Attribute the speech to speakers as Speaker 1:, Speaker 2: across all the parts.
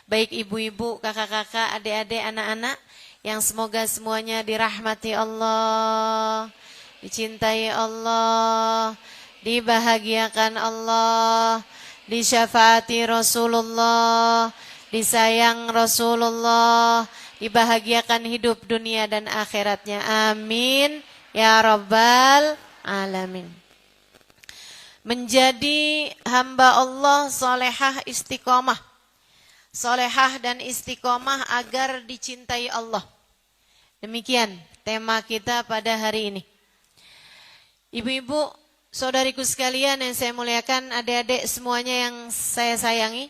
Speaker 1: baik ibu-ibu, kakak-kakak, adik-adik, anak-anak, yang semoga semuanya dirahmati Allah, dicintai Allah, dibahagiakan Allah, disyafaati Rasulullah, disayang Rasulullah, dibahagiakan hidup dunia dan akhiratnya. Amin ya rabbal alamin. Menjadi hamba Allah solehah istiqomah. Solehah dan istiqomah agar dicintai Allah. Demikian tema kita pada hari ini. Ibu-ibu, saudariku sekalian yang saya muliakan, adik-adik semuanya yang saya sayangi.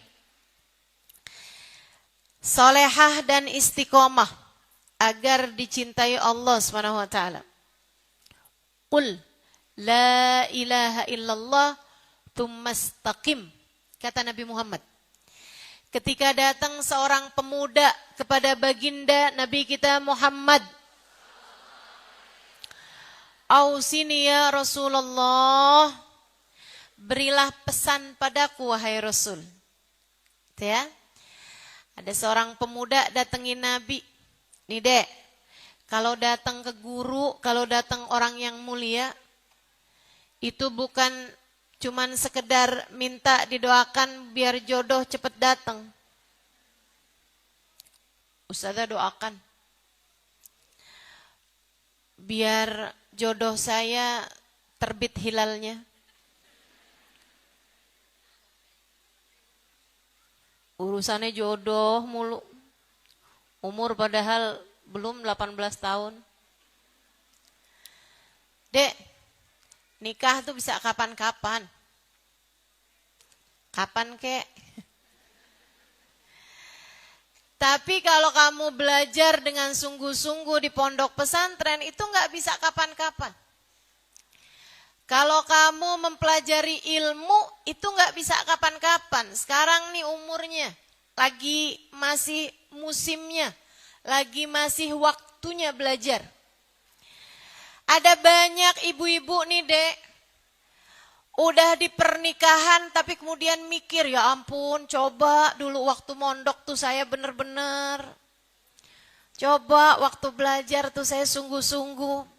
Speaker 1: Solehah dan istiqomah agar dicintai Allah Subhanahu wa taala. Qul la ilaha illallah tsumma istaqim, kata Nabi Muhammad. Ketika datang seorang pemuda kepada baginda Nabi kita Muhammad, "Ausini ya Rasulullah, berilah pesan padaku wahai Rasul." Ya. Ada seorang pemuda datengin Nabi. Nih dek, kalau datang ke guru, kalau datang orang yang mulia, itu bukan cuman sekedar minta didoakan biar jodoh cepet datang. Ustazah doakan, biar jodoh saya terbit hilalnya. Urusannya jodoh mulu. Umur padahal belum 18 tahun. Dek, nikah tuh bisa kapan-kapan. Kapan kek? Tapi kalau kamu belajar dengan sungguh-sungguh di pondok pesantren, itu nggak bisa kapan-kapan. Kalau kamu mempelajari ilmu, itu nggak bisa kapan-kapan. Sekarang nih umurnya, lagi masih musimnya, lagi masih waktunya belajar. Ada banyak ibu-ibu nih dek, udah di pernikahan tapi kemudian mikir, ya ampun, coba dulu waktu mondok tuh saya bener-bener. Coba waktu belajar tuh saya sungguh-sungguh.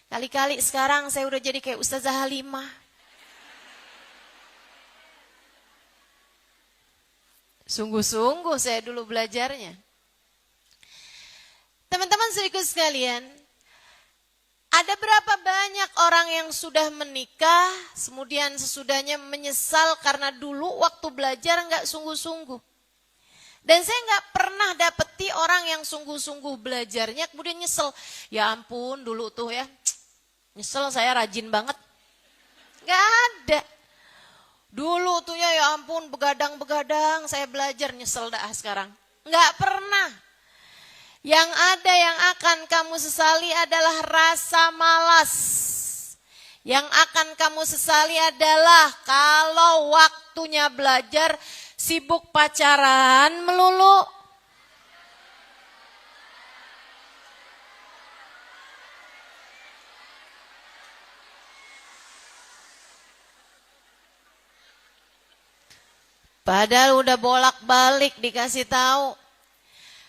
Speaker 1: Kali-kali sekarang saya udah jadi kayak Ustazah Halimah. Sungguh-sungguh saya dulu belajarnya. Teman-teman saudaraku sekalian, ada berapa banyak orang yang sudah menikah, kemudian sesudahnya menyesal karena dulu waktu belajar nggak sungguh-sungguh. Dan saya nggak pernah dapeti orang yang sungguh-sungguh belajarnya kemudian nyesel. Ya ampun, dulu tuh ya, nyesel saya rajin banget. Nggak ada. Dulu tuh ya ampun, begadang-begadang saya belajar, nyesel dah sekarang. Nggak pernah. Yang ada yang akan kamu sesali adalah rasa malas. Yang akan kamu sesali adalah kalau waktunya belajar sibuk pacaran melulu. Padahal udah bolak-balik dikasih tahu.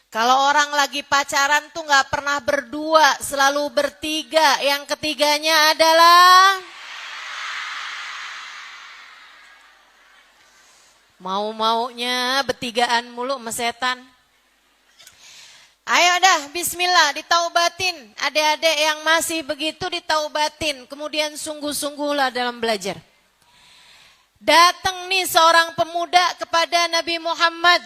Speaker 1: Kalau orang lagi pacaran tuh nggak pernah berdua, selalu bertiga. Yang ketiganya adalah mau-maunya bertigaan mulu sama setan. Ayo dah, bismillah, ditaubatin. Adik-adik yang masih begitu ditaubatin. Kemudian sungguh-sungguhlah dalam belajar. Datang nih seorang pemuda kepada Nabi Muhammad.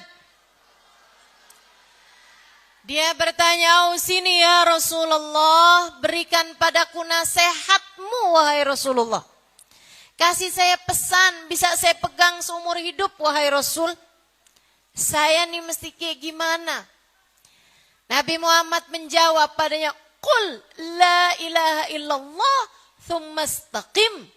Speaker 1: Dia bertanya, "Ausini ya Rasulullah, berikan padaku nasihatmu wahai Rasulullah. Kasih saya pesan, bisa saya pegang seumur hidup wahai Rasul. Saya nih mesti kayak gimana?" Nabi Muhammad menjawab padanya, "Qul la ilaha illallah tsumma istaqim."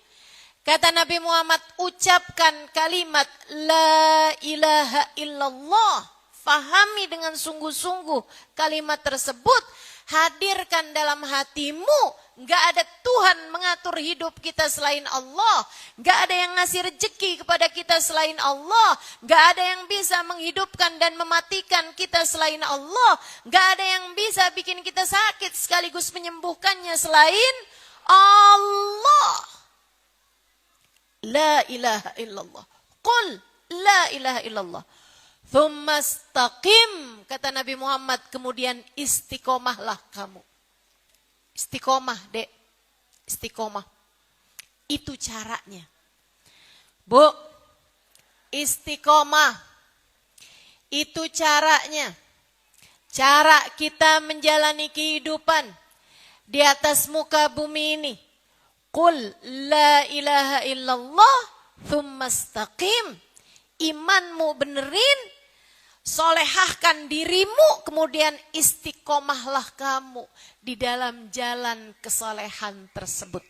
Speaker 1: Kata Nabi Muhammad, ucapkan kalimat la ilaha illallah fahami dengan sungguh-sungguh kalimat tersebut. Hadirkan dalam hatimu, gak ada Tuhan mengatur hidup kita selain Allah. Gak ada yang ngasih rezeki kepada kita selain Allah. Gak ada yang bisa menghidupkan dan mematikan kita selain Allah. Gak ada yang bisa bikin kita sakit sekaligus menyembuhkannya selain Allah. La ilaha illallah. Qul la ilaha illallah. Thumma istaqim, kata Nabi Muhammad, kemudian istiqomahlah kamu. Istiqomah, Dek. Istiqomah. Itu caranya. Bu, istiqomah. Itu caranya. Cara kita menjalani kehidupan di atas muka bumi ini. Qul la ilaha illallah, thumma istaqim. Imanmu benerin, solehahkan dirimu, kemudian istiqomahlah kamu di dalam jalan kesolehan tersebut.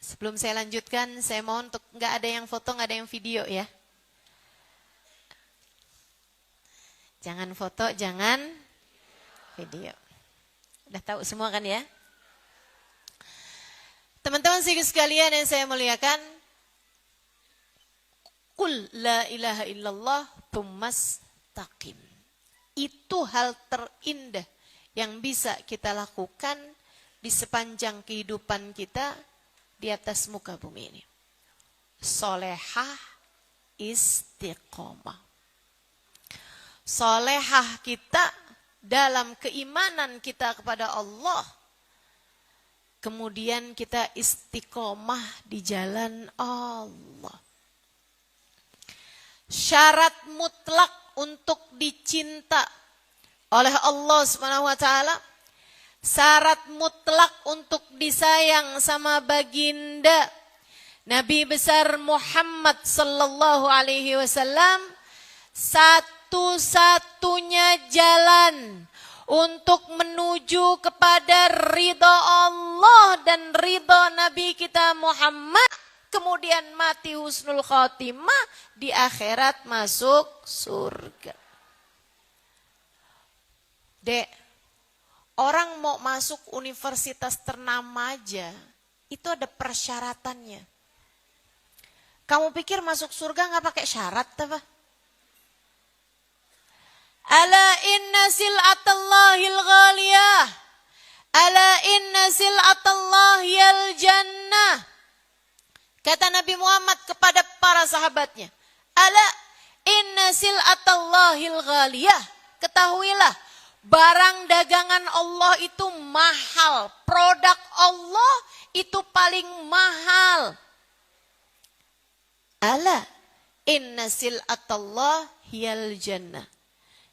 Speaker 1: Sebelum saya lanjutkan, saya mohon untuk nggak ada yang foto, nggak ada yang video ya. Jangan foto, jangan video. Udah tahu semua kan ya? Teman-teman sekalian yang saya muliakan, Qul la ilaha illallah tsumastaqim. Itu hal terindah yang bisa kita lakukan di sepanjang kehidupan kita di atas muka bumi ini. Solehah, istiqomah. Solehah kita dalam keimanan kita kepada Allah. Kemudian kita istiqomah di jalan Allah. Syarat mutlak untuk dicinta oleh Allah Subhanahu wa taala, syarat mutlak untuk disayang sama baginda Nabi besar Muhammad sallallahu alaihi wasallam, satu-satunya jalan untuk menuju kepada ridha Allah dan ridha Nabi kita Muhammad, kemudian mati husnul khatimah, di akhirat masuk surga. Dek, orang mau masuk universitas ternama aja, itu ada persyaratannya. Kamu pikir masuk surga nggak pakai syarat apa? Ala inna sil'atallahil ghaliyah. Ala inna sil'atallahil jannah. Kata Nabi Muhammad kepada para sahabatnya, ala inna sil'atallahil ghaliyah. Ketahuilah, barang dagangan Allah itu mahal. Produk Allah itu paling mahal. Ala inna sil'atallahil jannah.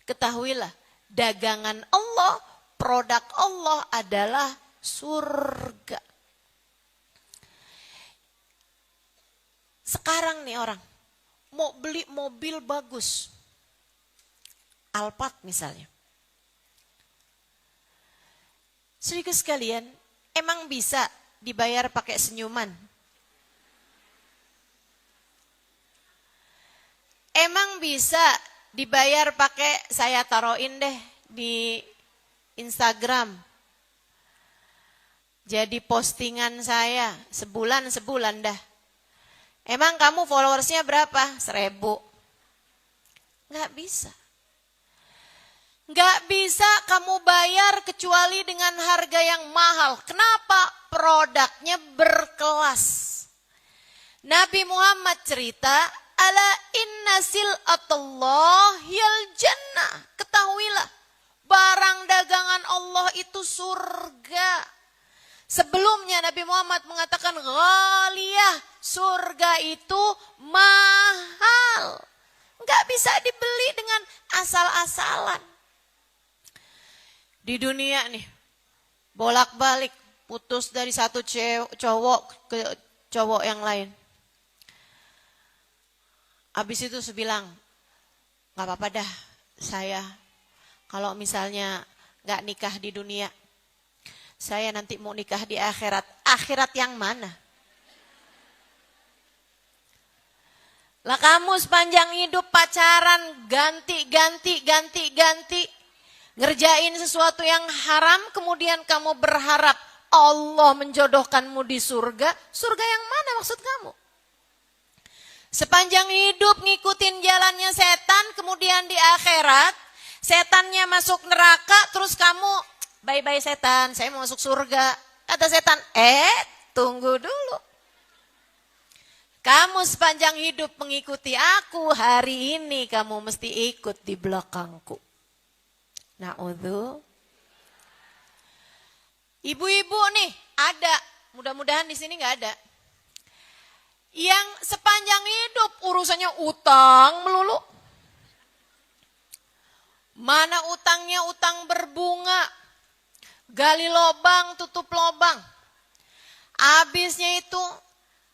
Speaker 1: Ketahuilah, dagangan Allah, produk Allah adalah surga. Sekarang nih orang mau beli mobil bagus, Alphard misalnya. Saudara sekalian, emang bisa dibayar pakai senyuman? Emang bisa dibayar pakai saya taruhin deh di Instagram, jadi postingan saya sebulan dah. Emang kamu followersnya berapa? 1000. Nggak bisa. Nggak bisa kamu bayar kecuali dengan harga yang mahal. Kenapa? Produknya berkelas. Nabi Muhammad cerita, ala inna sil'atallahil jannah. Ketahuilah, barang dagangan Allah itu surga. Sebelumnya Nabi Muhammad mengatakan ghaliyah, surga itu mahal. Enggak bisa dibeli dengan asal-asalan. Di dunia nih, bolak-balik, putus dari satu cowok ke cowok yang lain. Habis itu saya bilang, gak apa-apa dah saya kalau misalnya gak nikah di dunia, saya nanti mau nikah di akhirat. Akhirat yang mana? Lah kamu sepanjang hidup pacaran ganti. Ngerjain sesuatu yang haram, kemudian kamu berharap Allah menjodohkanmu di surga. Surga yang mana maksud kamu? Sepanjang hidup ngikutin jalannya setan, kemudian di akhirat setannya masuk neraka, terus kamu bye-bye setan, saya mau masuk surga. Kata setan, tunggu dulu. Kamu sepanjang hidup mengikuti aku, hari ini kamu mesti ikut di belakangku. Na'udzu. Ibu-ibu nih, ada. Mudah-mudahan di sini nggak ada. Yang sepanjang hidup urusannya utang melulu. Mana utangnya utang berbunga. Gali lobang, tutup lobang. Habisnya itu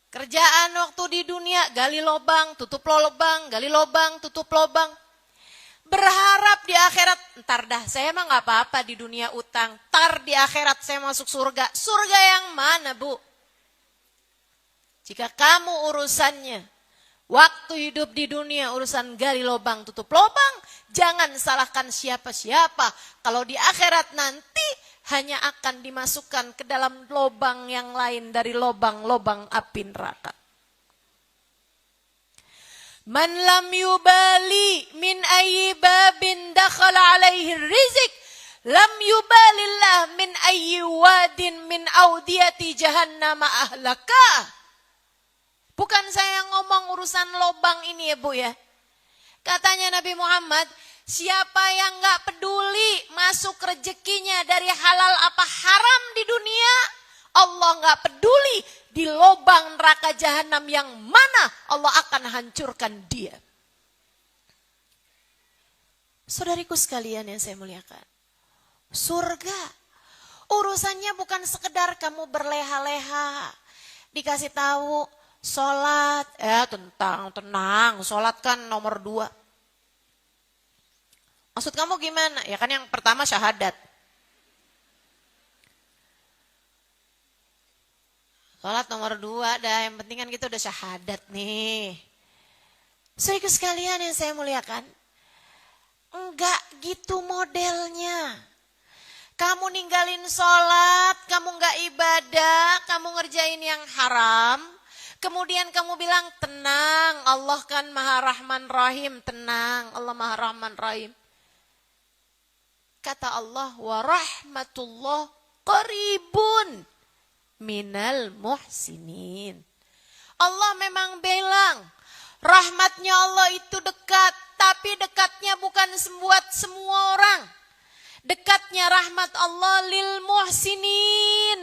Speaker 1: kerjaan waktu di dunia, gali lobang, tutup lobang, gali lobang, tutup lobang. Berharap di akhirat, ntar dah saya emang gak apa-apa di dunia utang. Ntar di akhirat saya masuk surga. Surga yang mana, Bu? Jika kamu urusannya waktu hidup di dunia urusan gali lobang, tutup lobang, jangan salahkan siapa-siapa. Kalau di akhirat nanti hanya akan dimasukkan ke dalam lobang yang lain dari lobang-lobang api neraka. Man lam yubali min ayyi babin dakhala alaihi rizq lam yubalillah min ayyi wadin min audiyati jahannam ahlaka. Bukan saya ngomong urusan lobang ini ya Bu ya. Katanya Nabi Muhammad, siapa yang gak peduli masuk rezekinya dari halal apa haram di dunia, Allah gak peduli di lobang neraka jahanam yang mana Allah akan hancurkan dia. Saudariku sekalian yang saya muliakan, surga urusannya bukan sekedar kamu berleha-leha, dikasih tahu sholat, tenang, sholat kan nomor 2. Maksud kamu gimana? Ya kan yang pertama syahadat. Sholat nomor 2 dah, yang penting kan kita udah syahadat nih. Saudara sekalian yang saya muliakan, enggak gitu modelnya. Kamu ninggalin sholat, kamu enggak ibadah, kamu ngerjain yang haram, kemudian kamu bilang tenang, Allah kan Maha Rahman Rahim, tenang, Allah Maha Rahman Rahim. Kata Allah, wa rahmatullah qaribun minal muhsinin. Allah memang bilang, rahmatnya Allah itu dekat, tapi dekatnya bukan buat semua orang. Dekatnya rahmat Allah lil muhsinin.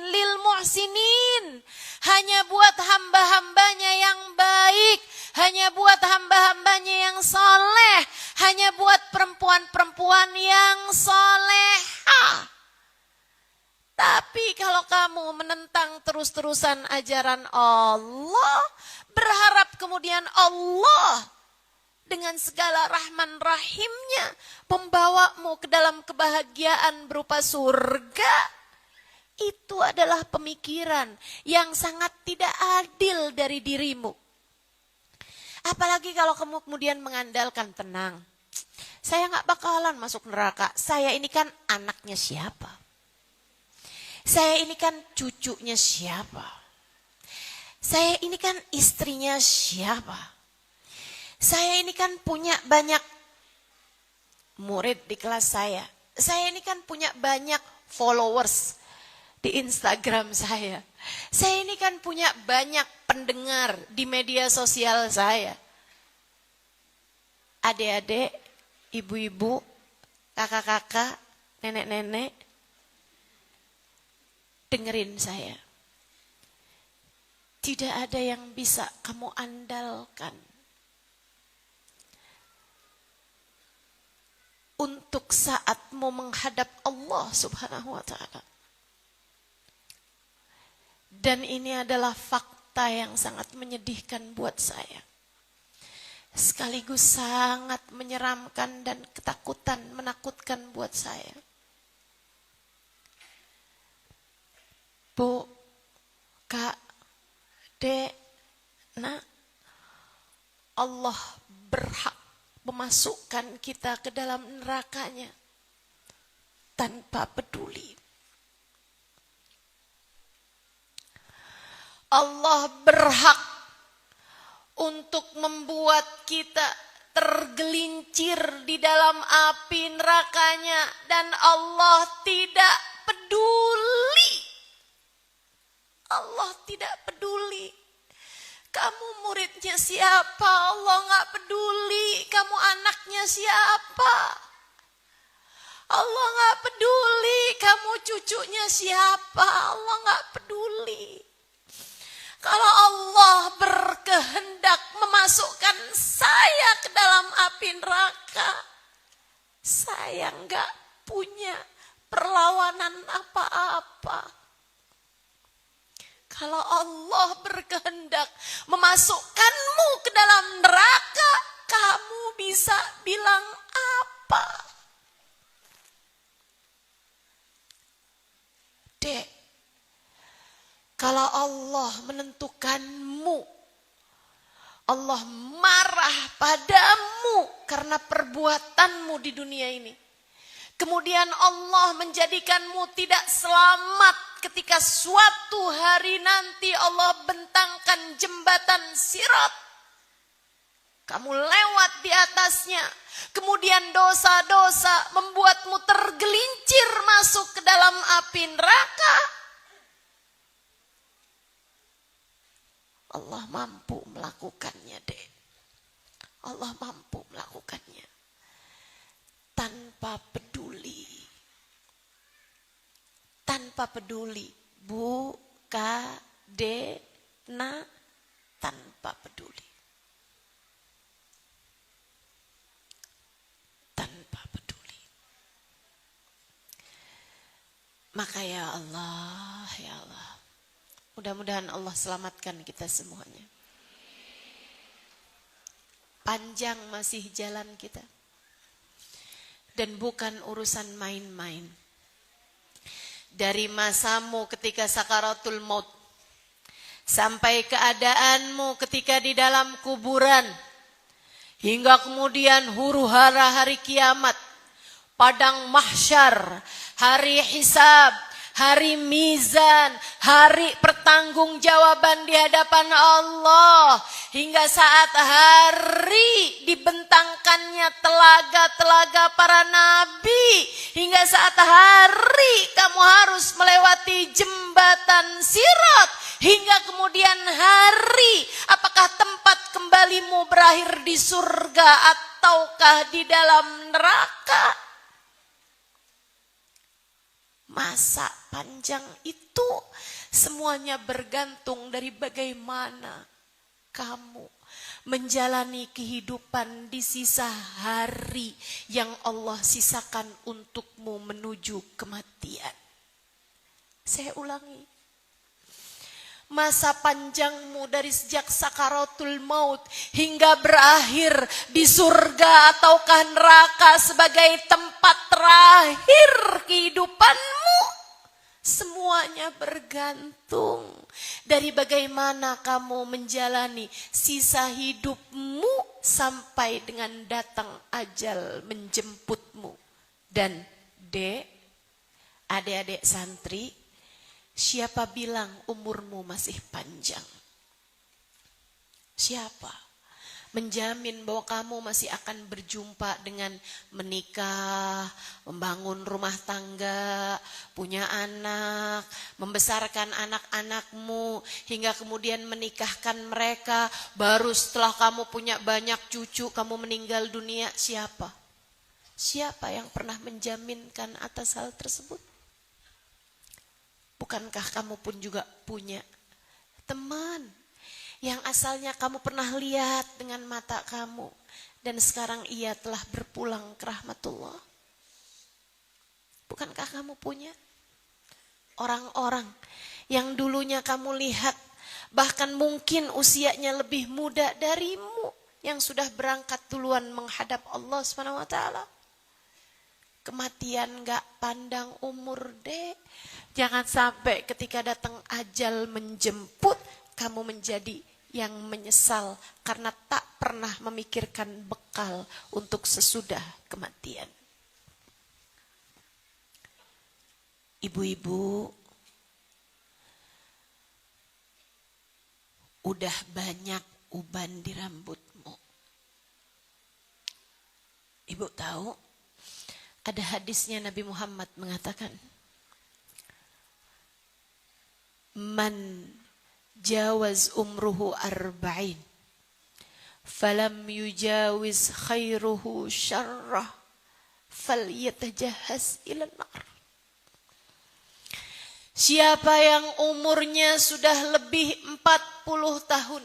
Speaker 1: Hanya buat hamba-hambanya yang baik, hanya buat hamba-hambanya yang soleh, hanya buat perempuan-perempuan yang solehah. Tapi kalau kamu menentang terus-terusan ajaran Allah, berharap kemudian Allah dengan segala rahman rahimnya membawamu ke dalam kebahagiaan berupa surga, itu adalah pemikiran yang sangat tidak adil dari dirimu. Apalagi kalau kamu kemudian mengandalkan tenang, saya gak bakalan masuk neraka, saya ini kan anaknya siapa? Saya ini kan cucunya siapa? Saya ini kan istrinya siapa? Saya ini kan punya banyak murid di kelas saya. Saya ini kan punya banyak followers di Instagram saya. Saya ini kan punya banyak pendengar di media sosial saya. Adik-adik, ibu-ibu, kakak-kakak, nenek-nenek, dengerin saya. Tidak ada yang bisa kamu andalkan untuk saatmu menghadap Allah Subhanahu wa ta'ala. Dan ini adalah fakta yang sangat menyedihkan buat saya. Sekaligus sangat menyeramkan dan ketakutan, menakutkan buat saya. Bu, Kak, Dek, Nak, Allah berhak memasukkan kita ke dalam nerakanya tanpa peduli. Allah berhak untuk membuat kita tergelincir di dalam api nerakanya dan Allah tidak peduli. Allah tidak peduli. Kamu muridnya siapa? Allah gak peduli. Kamu anaknya siapa? Allah gak peduli. Kamu cucunya siapa? Allah gak peduli. Kalau Allah berkehendak memasukkan saya ke dalam api neraka, saya gak punya perlawanan apa-apa. Kalau Allah berkehendak memasukkanmu ke dalam neraka, kamu bisa bilang apa? Dek, kalau Allah menentukanmu, Allah marah padamu karena perbuatanmu di dunia ini. Kemudian Allah menjadikanmu tidak selamat ketika suatu hari nanti Allah bentangkan jembatan Sirat. Kamu lewat di atasnya. Kemudian dosa-dosa membuatmu tergelincir masuk ke dalam api neraka. Allah mampu melakukannya, Dek. Allah mampu melakukannya. Tanpa peduli. Tanpa peduli. Bu, ka, de, na. Tanpa peduli. Tanpa peduli. Maka ya Allah, ya Allah. Mudah-mudahan Allah selamatkan kita semuanya. Panjang masih jalan kita. Dan bukan urusan main-main. Dari masamu ketika sakaratul maut. Sampai keadaanmu ketika di dalam kuburan. Hingga kemudian huru hara hari kiamat. Padang mahsyar. Hari hisab. Hari mizan, hari pertanggungjawaban di hadapan Allah. Hingga saat hari dibentangkannya telaga-telaga para nabi. Hingga saat hari kamu harus melewati jembatan Sirat. Hingga kemudian hari, apakah tempat kembalimu berakhir di surga ataukah di dalam neraka? Masa panjang itu semuanya bergantung dari bagaimana kamu menjalani kehidupan di sisa hari yang Allah sisakan untukmu menuju kematian. Saya ulangi. Masa panjangmu dari sejak sakaratul maut hingga berakhir di surga ataukah neraka sebagai tempat terakhir kehidupanmu. Semuanya bergantung dari bagaimana kamu menjalani sisa hidupmu sampai dengan datang ajal menjemputmu. Dan Dek, adik-adik santri, siapa bilang umurmu masih panjang? Siapa menjamin bahwa kamu masih akan berjumpa dengan menikah, membangun rumah tangga, punya anak, membesarkan anak-anakmu, hingga kemudian menikahkan mereka, baru setelah kamu punya banyak cucu, kamu meninggal dunia? Siapa? Siapa yang pernah menjaminkan atas hal tersebut? Bukankah kamu pun juga punya teman yang asalnya kamu pernah lihat dengan mata kamu dan sekarang ia telah berpulang ke rahmatullah? Bukankah kamu punya orang-orang yang dulunya kamu lihat bahkan mungkin usianya lebih muda darimu yang sudah berangkat duluan menghadap Allah SWT? Kematian gak pandang umur, Dek. Jangan sampai ketika datang ajal menjemput, kamu menjadi yang menyesal karena tak pernah memikirkan bekal untuk sesudah kematian. Ibu-ibu, udah banyak uban di rambutmu. Ibu tahu, ada hadisnya Nabi Muhammad mengatakan, Man jawaz umruhu arba'in, falam yujawiz khairuhu syarrah, falyatajahaz ila nar. Siapa yang umurnya sudah lebih 40 tahun,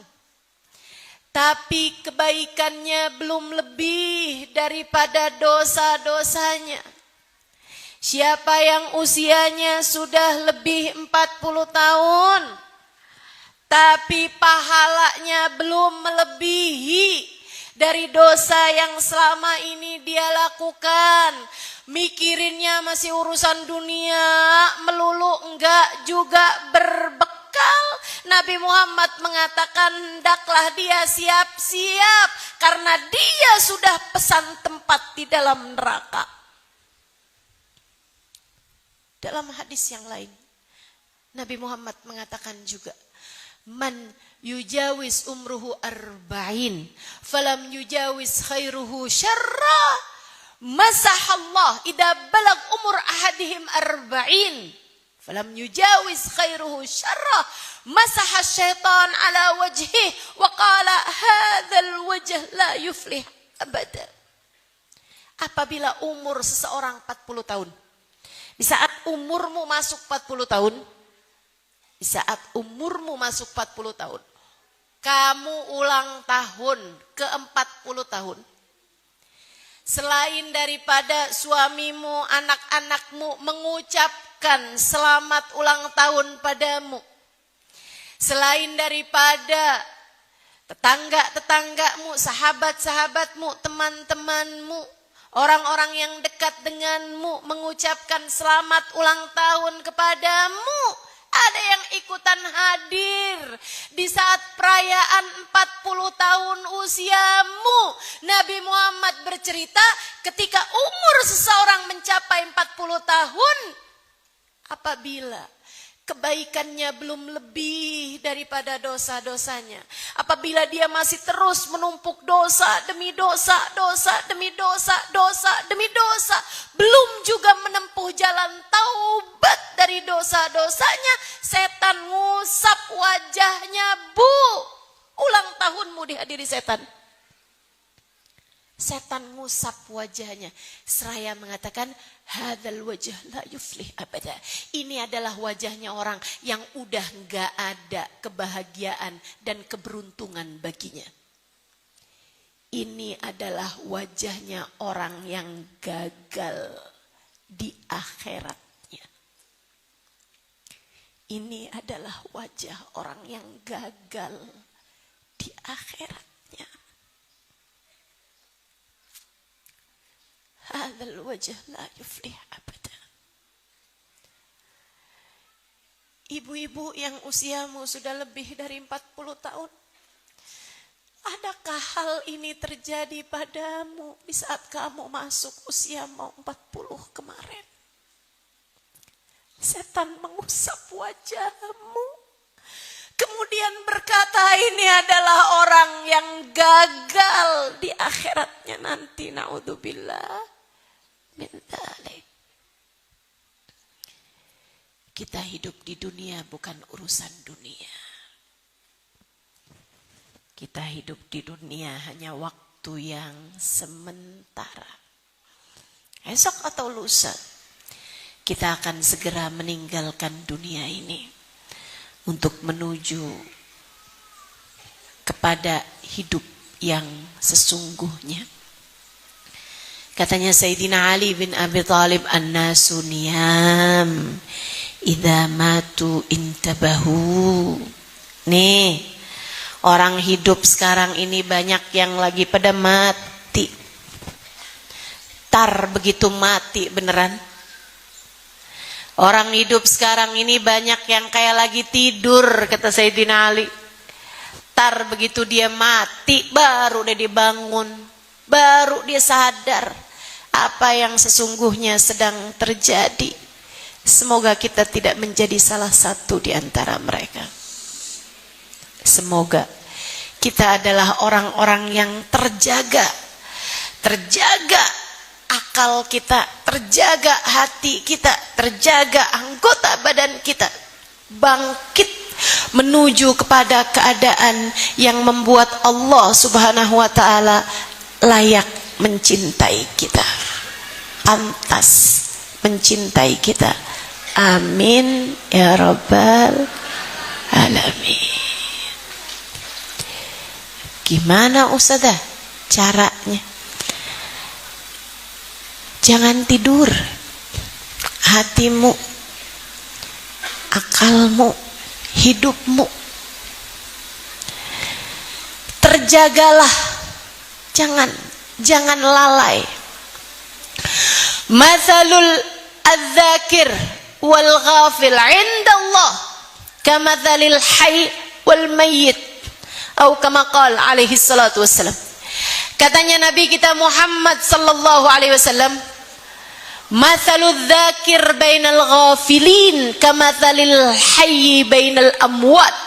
Speaker 1: tapi kebaikannya belum lebih daripada dosa-dosanya. Siapa yang usianya sudah lebih 40 tahun, tapi pahalanya belum melebihi dari dosa yang selama ini dia lakukan. Mikirinnya masih urusan dunia melulu, enggak juga berbekal. Nabi Muhammad mengatakan hendaklah dia siap-siap karena dia sudah pesan tempat di dalam neraka. Dalam hadis yang lain Nabi Muhammad mengatakan juga, Man yujawiz umruhu arba'in, falam yujawiz khairuhu syarrah, masahallah idza balag umur ahadihim arba'in, falam yujawiz khairuhu syarrah, masaha syaitan ala wajhih wa qala hadzal wajh la yuflih abada. Apabila umur seseorang 40 tahun, di saat umurmu masuk 40 tahun, di saat umurmu masuk 40 tahun, kamu ulang tahun ke-40 tahun. Selain daripada suamimu, anak-anakmu mengucapkan selamat ulang tahun padamu, selain daripada tetangga-tetanggamu, sahabat-sahabatmu, teman-temanmu, orang-orang yang dekat denganmu mengucapkan selamat ulang tahun kepadamu, ada yang ikutan hadir di saat perayaan 40 tahun usiamu. Nabi Muhammad bercerita, ketika umur seseorang mencapai 40 tahun, apabila kebaikannya belum lebih daripada dosa-dosanya, apabila dia masih terus menumpuk dosa demi dosa, dosa demi dosa, dosa demi dosa, belum juga menempuh jalan taubat dari dosa-dosanya, setan ngusap wajahnya. Bu, ulang tahunmu dihadiri setan. Setan ngusap wajahnya seraya mengatakan, hadzal wajh la yuflih abada. Ini adalah wajahnya orang yang udah enggak ada kebahagiaan dan keberuntungan baginya. Ini adalah wajahnya orang yang gagal di akhiratnya. Ini adalah wajah orang yang gagal di akhirat. Hadzal wajh la yuflih abada. Ibu-ibu yang usiamu sudah lebih dari 40 tahun, adakah hal ini terjadi padamu di saat kamu masuk usia mau 40 kemarin? Setan mengusap wajahmu, kemudian berkata, ini adalah orang yang gagal di akhiratnya nanti. Naudzubillah min dzalik. Kita hidup di dunia bukan urusan dunia. Kita hidup di dunia hanya waktu yang sementara. Esok atau lusa kita akan segera meninggalkan dunia ini untuk menuju kepada hidup yang sesungguhnya. Katanya Sayyidina Ali bin Abi Thalib, an-nasu niyam idza matu intabahu. Nih, orang hidup sekarang ini banyak yang lagi pada mati. Tar begitu mati beneran. Orang hidup sekarang ini banyak yang kayak lagi tidur, kata Sayyidina Ali. Tar begitu dia mati, baru dia dibangun, baru dia sadar apa yang sesungguhnya sedang terjadi. Semoga kita tidak menjadi salah satu di antara mereka. Semoga kita adalah orang-orang yang terjaga akal kita, terjaga hati kita, terjaga anggota badan kita, bangkit menuju kepada keadaan yang membuat Allah Subhanahu wa taala layak mencintai kita, pantas mencintai kita. Amin ya rabbal alamin. Gimana Ustazah caranya? Jangan tidur hatimu, akalmu, hidupmu. Terjagalah, jangan lalai. Mathalul adzakir wal ghafil 'inda Allah kamathalil hayy wal mayyit, atau kama qala alaihi salatu wassalam. Katanya Nabi kita Muhammad sallallahu alaihi wasallam, mathalul dzakir bainal ghafilin kamathalil hayy bainal amwat.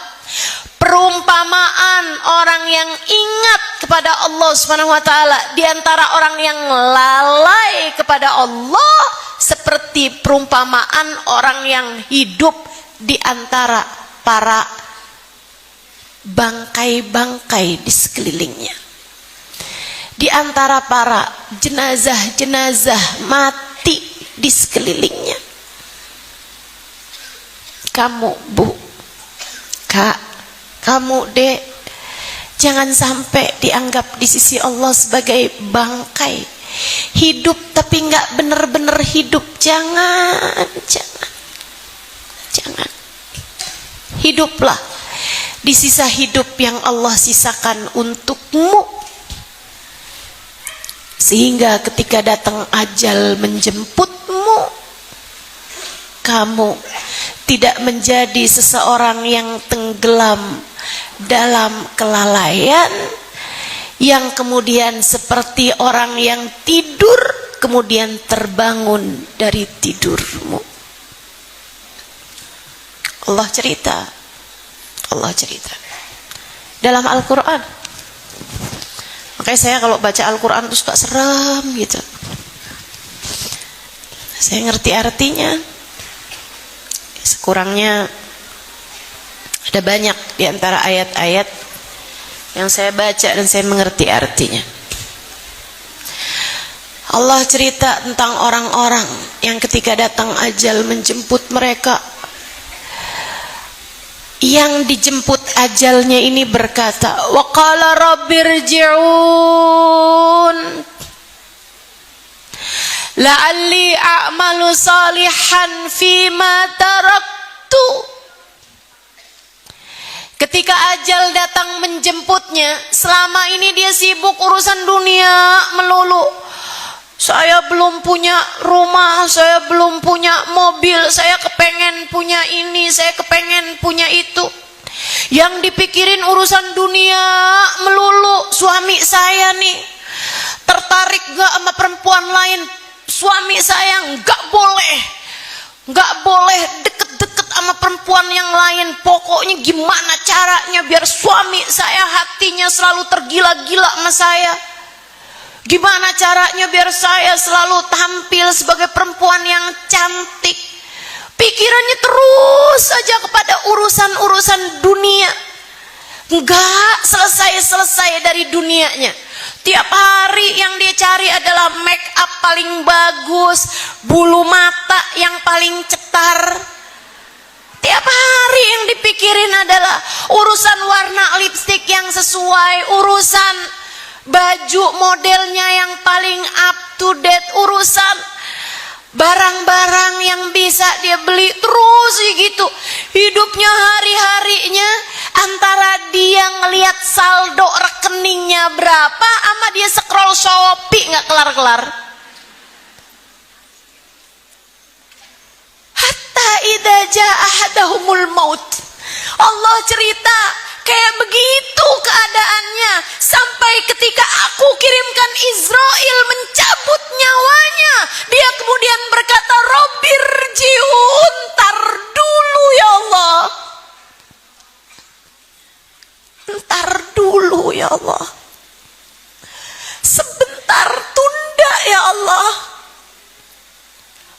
Speaker 1: Perumpamaan orang yang ingat kepada Allah Subhanahu wa taala di antara orang yang lalai kepada Allah seperti perumpamaan orang yang hidup di antara para bangkai-bangkai di sekelilingnya, di antara para jenazah-jenazah mati di sekelilingnya. Kamu Bu, Kak, kamu Dek, jangan sampai dianggap di sisi Allah sebagai bangkai, hidup tapi nggak benar-benar hidup. Jangan. Hiduplah di sisa hidup yang Allah sisakan untukmu, sehingga ketika datang ajal menjemputmu, kamu tidak menjadi seseorang yang tenggelam dalam kelalaian, yang kemudian seperti orang yang tidur kemudian terbangun dari tidurmu. Allah cerita dalam Al-Quran. Makanya saya kalau baca Al-Quran itu suka seram gitu. Saya ngerti artinya. Sekurangnya ada banyak di antara ayat-ayat yang saya baca dan saya mengerti artinya. Allah cerita tentang orang-orang yang ketika datang ajal menjemput mereka, yang dijemput ajalnya ini berkata, wa qala rabbirji'un la'alli a'malu salihan fima taraktu. Ketika ajal datang menjemputnya, selama ini dia sibuk urusan dunia melulu. Saya belum punya rumah, saya belum punya mobil, saya kepengen punya ini, saya kepengen punya itu. Yang dipikirin urusan dunia melulu. Suami saya nih tertarik gak sama perempuan lain? Suami saya gak boleh deket-deket sama perempuan yang lain. Pokoknya gimana caranya biar suami saya hatinya selalu tergila-gila sama saya. Gimana caranya biar saya selalu tampil sebagai perempuan yang cantik. Pikirannya terus saja kepada urusan-urusan dunia. Enggak selesai-selesai dari dunianya. Tiap hari yang dia cari adalah make up paling bagus, bulu mata yang paling cetar. Tiap hari yang dipikirin adalah urusan warna lipstik yang sesuai, urusan baju modelnya yang paling up to date, urusan barang-barang yang bisa dia beli, terus gitu. Hidupnya hari-harinya antara dia ngelihat saldo rekeningnya berapa sama dia scroll Shopee nggak kelar-kelar. Hatta idza jaa ahadahumul maut. Allah cerita kayak begitu keadaannya. Sampai ketika aku kirimkan Israel mencabut nyawanya, dia kemudian berkata, Robbirji'un, tar dulu ya Allah. Ntar dulu ya Allah. Sebentar, tunda ya Allah.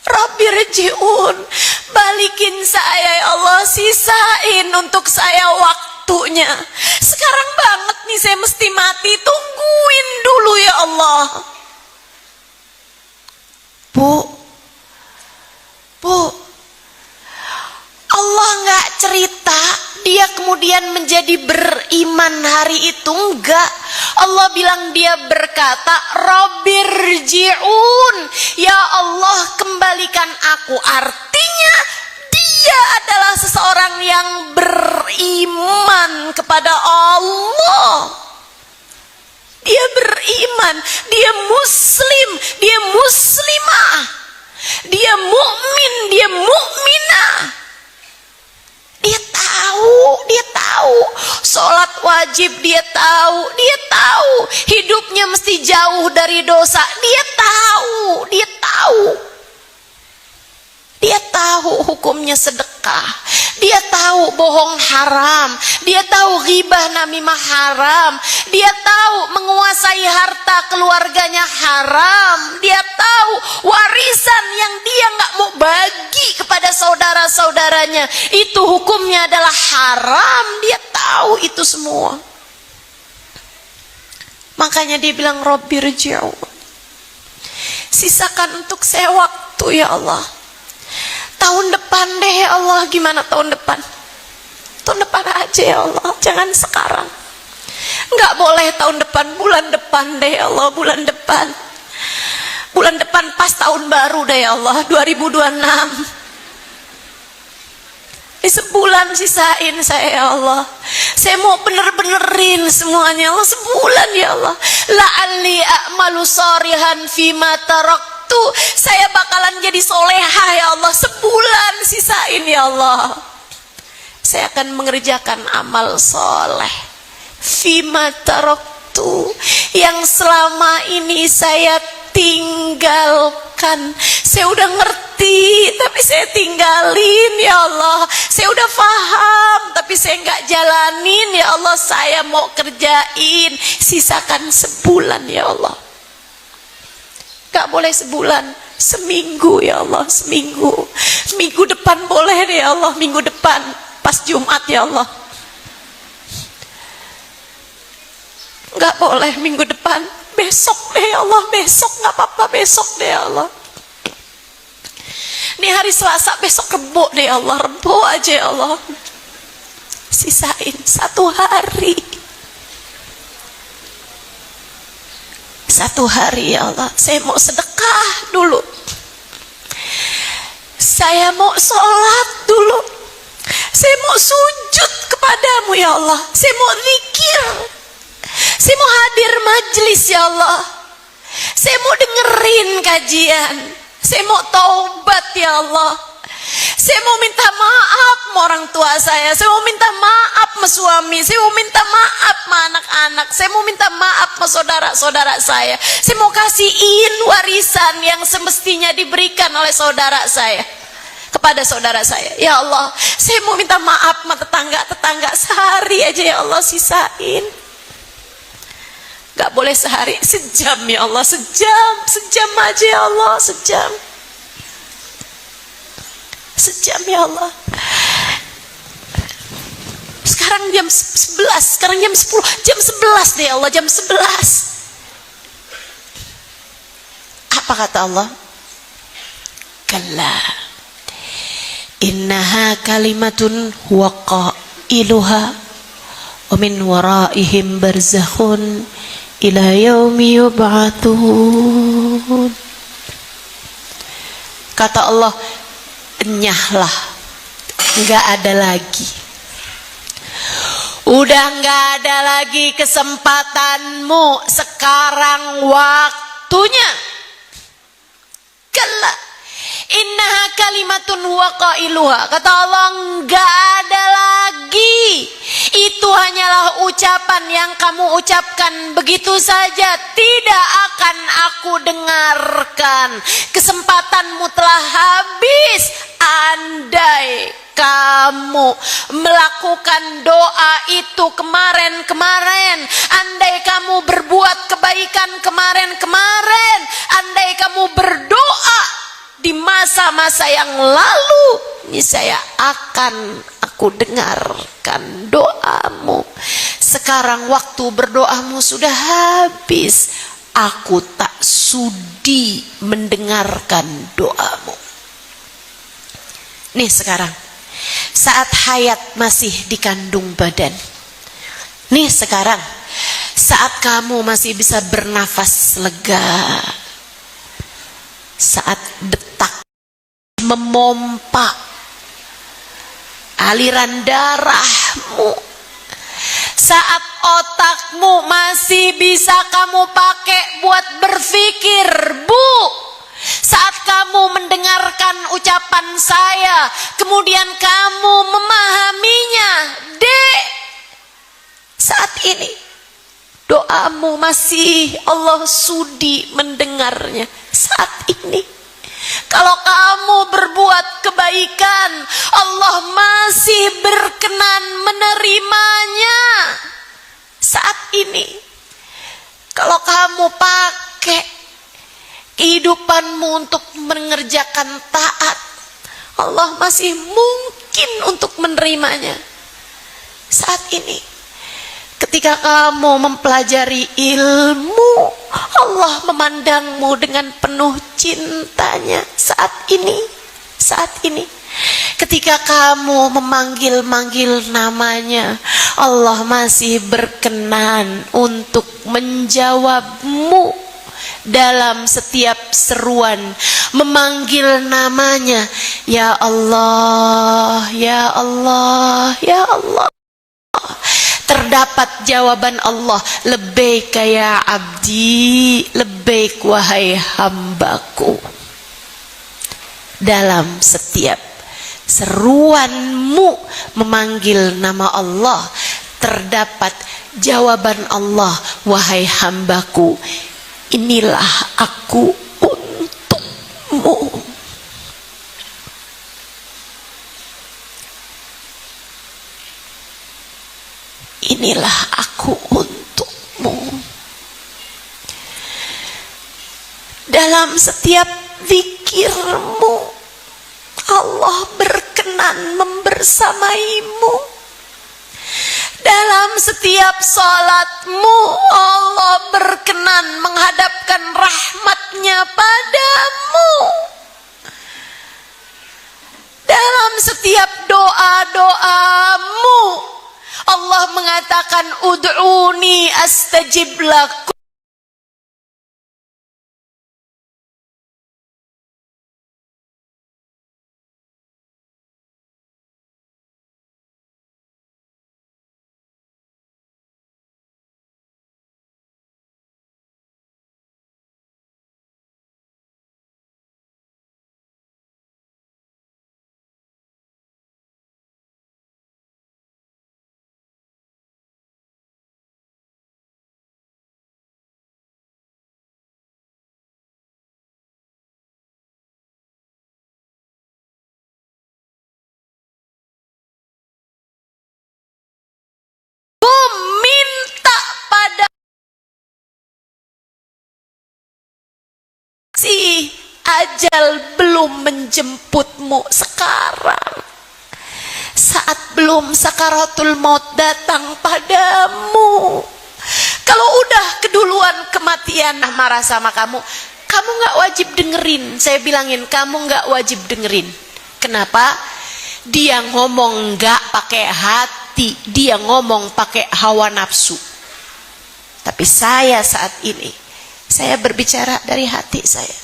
Speaker 1: Robbirji'un, balikin saya ya Allah, sisain untuk saya waktunya. Sekarang banget nih saya mesti mati, tungguin dulu ya Allah. Bu, Allah nggak cerita dia kemudian menjadi beriman hari itu, enggak. Allah bilang dia berkata, Robbirji'un, ya Allah kembalikan aku. Artinya dia adalah seseorang yang beriman kepada Allah. Dia beriman, dia muslim, dia muslimah, dia mukmin, dia mukminah. Dia tahu, sholat wajib dia tahu, hidupnya mesti jauh dari dosa, dia tahu hukumnya sedekah, dia tahu bohong haram, dia tahu ghibah namimah haram, dia tahu menguasai harta keluarganya haram, dia tahu warisan yang dia nggak mau bagi kepada saudara-saudaranya itu hukumnya adalah haram, dia tahu itu semua. Makanya dia bilang, Robbirji'un, sisakan untuk saya waktu ya Allah. Tahun depan deh ya Allah. Gimana tahun depan? Tahun depan aja ya Allah, jangan sekarang. Enggak boleh tahun depan, bulan depan deh ya Allah, bulan depan. Bulan depan pas tahun baru deh ya Allah, 2026. Sebulan sisain saya ya Allah. Saya mau bener-benerin semuanya Allah, sebulan ya Allah. La'alli a'malu sharihan fima taraktu, saya bakalan jadi solehah ya Allah. Sebulan sisain ya Allah, saya akan mengerjakan amal soleh fima taraktu, yang selama ini saya tinggalkan. Saya udah ngerti tapi saya tinggalin ya Allah. Saya udah paham tapi saya nggak jalanin ya Allah. Saya mau kerjain, sisakan sebulan ya Allah. Gak boleh sebulan, seminggu ya Allah, seminggu. Minggu depan boleh deh ya Allah, minggu depan pas Jumat ya Allah. Gak boleh minggu depan, besok deh ya Allah, besok gak apa-apa, besok deh ya Allah. Ini hari Selasa, besok Rebo deh ya Allah, Rebo aja ya Allah. Sisain 1 hari. 1 hari ya Allah, saya mau sedekah dulu, saya mau sholat dulu, saya mau sujud kepadamu ya Allah, saya mau zikir, saya mau hadir majelis ya Allah, saya mau dengerin kajian, saya mau taubat ya Allah. Saya mau minta maaf sama orang tua saya mau minta maaf sama suami, saya mau minta maaf sama anak-anak, saya mau minta maaf sama saudara-saudara saya mau kasihin warisan yang semestinya diberikan oleh saudara saya kepada saudara saya. Ya Allah, saya mau minta maaf sama tetangga-tetangga, sehari aja ya Allah sisain. Gak boleh sehari, sejam ya Allah, sejam aja ya Allah, sejam ya Allah. Sekarang jam 11, sekarang jam 10, jam 11 deh ya Allah, jam 11. Apa kata Allah? Kalla innaha kalimatun huwa qailuha wa min waraihim barzakhun ila yaumi yub'atsun. Kata Allah, enyahlah, nggak ada lagi, udah nggak ada lagi kesempatanmu, sekarang waktunya. Kalla Innaha kalimatun huwa qailuha. Kata Allah, enggak ada lagi. Itu hanyalah ucapan yang kamu ucapkan begitu saja. Tidak akan aku dengarkan. Kesempatanmu telah habis. Andai kamu melakukan doa itu kemarin-kemarin, andai kamu berbuat kebaikan kemarin-kemarin, andai kamu berdoa di masa-masa yang lalu, niscaya akan aku dengarkan doamu. Sekarang waktu berdoamu sudah habis, aku tak sudi mendengarkan doamu. Nih sekarang, saat hayat masih dikandung badan. Nih sekarang, saat kamu masih bisa bernafas lega, saat detak memompa aliran darahmu, saat otakmu masih bisa kamu pakai buat berpikir, Bu. Saat kamu mendengarkan ucapan saya, kemudian kamu memahaminya, Dek, saat ini doamu masih Allah sudi mendengarnya. Saat ini kalau kamu berbuat kebaikan, Allah masih berkenan menerimanya. Saat ini kalau kamu pakai kehidupanmu untuk mengerjakan taat, Allah masih mungkin untuk menerimanya. Saat ini ketika kamu mempelajari ilmu, Allah memandangmu dengan penuh cintanya. Saat ini ketika kamu memanggil-manggil namanya, Allah masih berkenan untuk menjawabmu dalam setiap seruan, memanggil namanya, ya Allah, ya Allah, ya Allah. Terdapat jawaban Allah, labbaik ya abdi, labbaik wahai hambaku. Dalam setiap seruanmu memanggil nama Allah, terdapat jawaban Allah, wahai hambaku, inilah aku untukmu. Inilah aku untukmu. Dalam setiap zikirmu, Allah berkenan membersamaimu. Dalam setiap salatmu, Allah berkenan menghadapkan rahmatnya padamu. Dalam setiap doa-doamu, Allah mengatakan, ud'uni astajib lakum. Si ajal belum menjemputmu sekarang, saat belum sakaratul maut datang padamu. Kalau udah keduluan kematian marah sama kamu, kamu gak wajib dengerin. Saya bilangin, kamu gak wajib dengerin. Kenapa? Dia ngomong gak pakai hati, dia ngomong pakai hawa nafsu. Tapi saya saat ini, saya berbicara dari hati saya.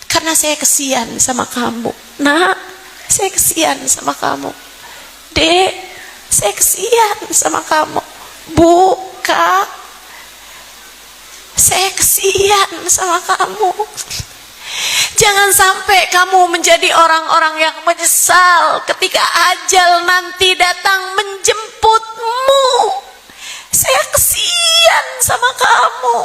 Speaker 1: Karena saya kesian sama kamu. Nak, saya kesian sama kamu. Dek, saya kesian sama kamu. Bu, Kak, saya kesian sama kamu. Jangan sampai kamu menjadi orang-orang yang menyesal ketika ajal nanti datang menjemputmu. Saya kesian sama kamu.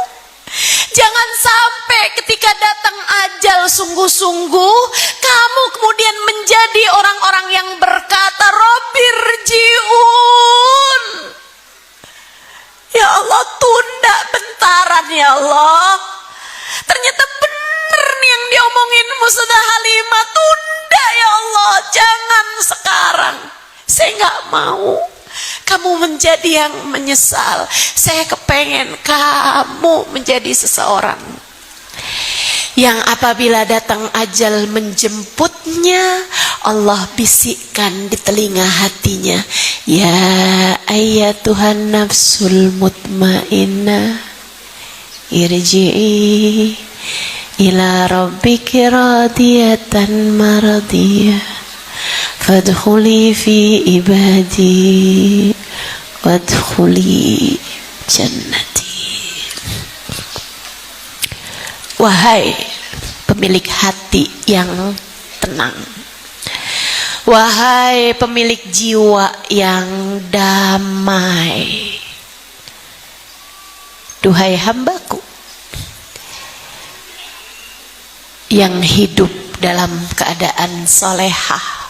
Speaker 1: Jangan sampai ketika datang ajal sungguh-sungguh kamu kemudian menjadi orang-orang yang berkata Rabbirji'un. Ya Allah, tunda bentaran ya Allah. Ternyata benar nih yang diomongin Ustazah Halimah, tunda ya Allah, jangan sekarang. Saya nggak mau kamu menjadi yang menyesal. Saya kepengen kamu menjadi seseorang yang apabila datang ajal menjemputnya, Allah bisikkan di telinga hatinya, ya ayyatuhan nafsul mutmainnah, irji'i ila rabbiki radiyatan maradiyah, fadkhuli fi ibadi wadkhuli jannati. Wahai pemilik hati yang tenang, wahai pemilik jiwa yang damai, duhai hambaku yang hidup dalam keadaan solehah,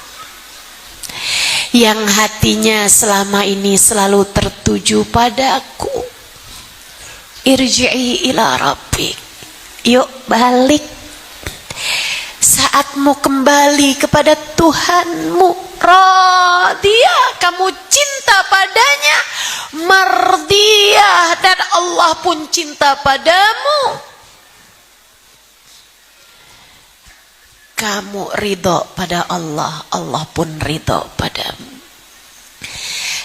Speaker 1: yang hatinya selama ini selalu tertuju padaku, irji'i ila rabbik, yuk balik. Saatmu kembali kepada Tuhanmu. Radiyah, kamu cinta padanya. Mardiyah, dan Allah pun cinta padamu. Kamu ridho pada Allah, Allah pun ridho padamu.